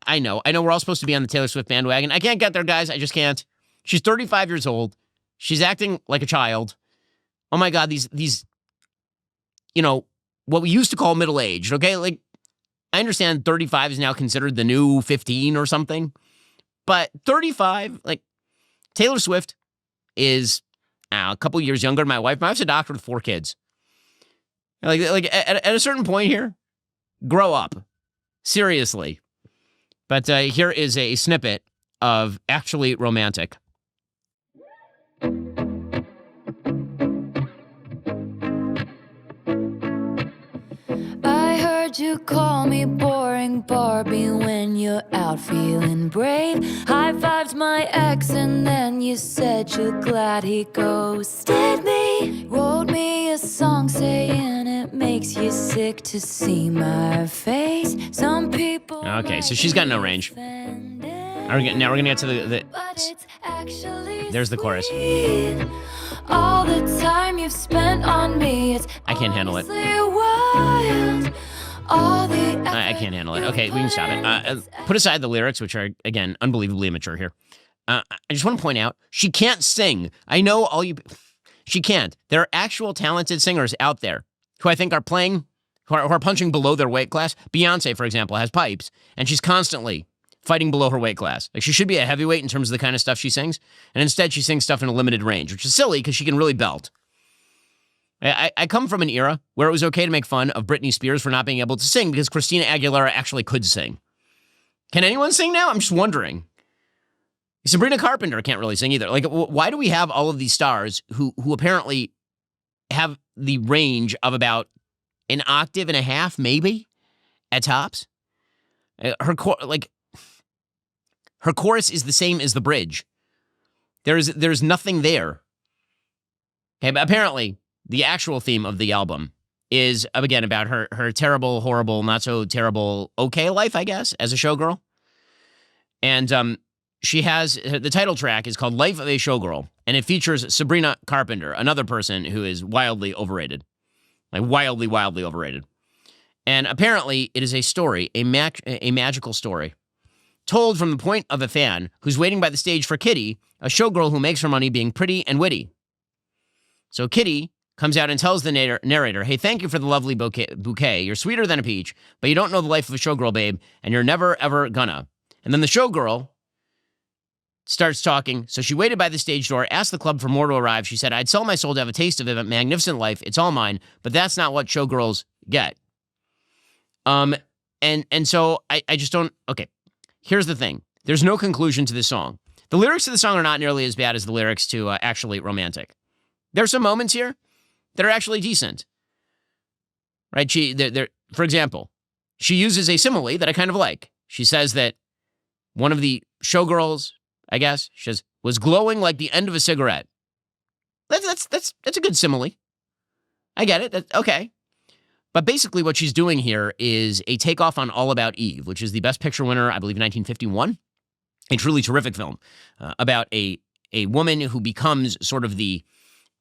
I know we're all supposed to be on the Taylor Swift bandwagon. I can't get there, guys. I just can't. She's 35 years old. She's acting like a child. Oh my God, these, what we used to call middle-aged, okay? Like, I understand 35 is now considered the new 15 or something. But 35, like, Taylor Swift is a couple years younger than my wife. My wife's a doctor with 4 kids. Like at a certain point here, grow up. Seriously. But here is a snippet of Actually Romantic. I heard you call me boring Barbie when you're out feeling brave. High-fived my ex and then you said you're glad he ghosted me. Wrote me a song saying it makes you sick to see my face. Some people. Okay, so she's got no range. Now we're gonna get to the there's the chorus. All the time you've spent on me, it's I can't handle it. wild. All the I can't handle it. Okay, we can stop it. Put aside the lyrics, which are, again, unbelievably immature here. I just want to point out, she can't sing. I know all you... She can't. There are actual talented singers out there who I think are playing, who are punching below their weight class. Beyonce, for example, has pipes, and she's constantly fighting below her weight class. Like, she should be a heavyweight in terms of the kind of stuff she sings, and instead she sings stuff in a limited range, which is silly because she can really belt. I come from an era where it was okay to make fun of Britney Spears for not being able to sing because Christina Aguilera actually could sing. Can anyone sing now? I'm just wondering. Sabrina Carpenter can't really sing either. Like, why do we have all of these stars who apparently have the range of about an octave and a half, maybe, at tops? Her chorus is the same as the bridge. There's nothing there. Okay, but apparently the actual theme of the album is, again, about her terrible, horrible, not so terrible, okay life, I guess, as a showgirl. And she has, the title track is called Life of a Showgirl, and it features Sabrina Carpenter, another person who is wildly overrated. Like, wildly, wildly overrated. And apparently it is a story, a magical story, told from the point of a fan who's waiting by the stage for Kitty, a showgirl who makes her money being pretty and witty. So Kitty comes out and tells the narrator, hey, thank you for the lovely bouquet. You're sweeter than a peach, but you don't know the life of a showgirl, babe, and you're never, ever gonna. And then the showgirl starts talking. So she waited by the stage door, asked the club for more to arrive. She said, I'd sell my soul to have a taste of a magnificent life. It's all mine, but that's not what showgirls get. And so I just don't, okay, here's the thing. There's no conclusion to this song. The lyrics to the song are not nearly as bad as the lyrics to Actually Romantic. There are some moments here that are actually decent, right? For example, she uses a simile that I kind of like. She says that one of the showgirls, I guess, she says, was glowing like the end of a cigarette. That's a good simile. I get it. Okay. But basically what she's doing here is a takeoff on All About Eve, which is the Best Picture winner, I believe, in 1951. A truly terrific film about a woman who becomes sort of the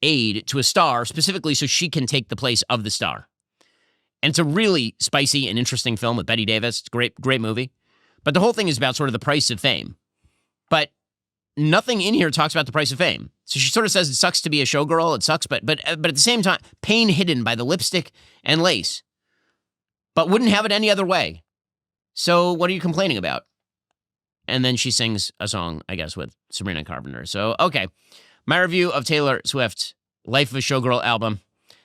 aid to a star, specifically so she can take the place of the star. And it's a really spicy and interesting film with Bette Davis. It's a great movie. But the whole thing is about sort of the price of fame. But nothing in here talks about the price of fame. So she sort of says it sucks to be a showgirl. It sucks, but at the same time, pain hidden by the lipstick and lace. But wouldn't have it any other way. So what are you complaining about? And then she sings a song, I guess, with Sabrina Carpenter. So, okay. My review of Taylor Swift's Life of a Showgirl album.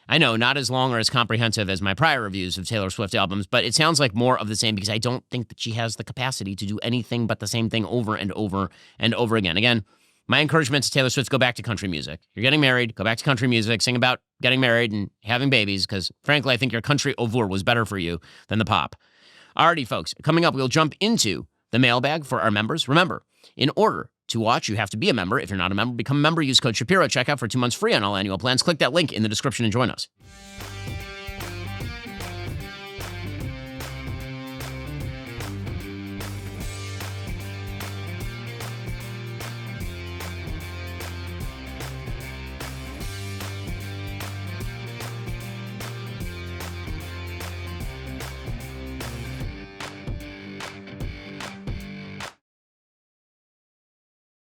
I know, not as long or as comprehensive as my prior reviews of Taylor Swift albums, but it sounds like more of the same because I don't think that she has the capacity to do anything but the same thing over and over and over again. Again, my encouragement to Taylor Swift, go back to country music. You're getting married, go back to country music, sing about getting married and having babies because, frankly, I think your country oeuvre was better for you than the pop. Alrighty, folks, coming up, we'll jump into the mailbag for our members. Remember, in order to watch, you have to be a member. If you're not a member, become a member. Use code Shapiro at checkout for 2 months free on all annual plans. Click that link in the description and join us.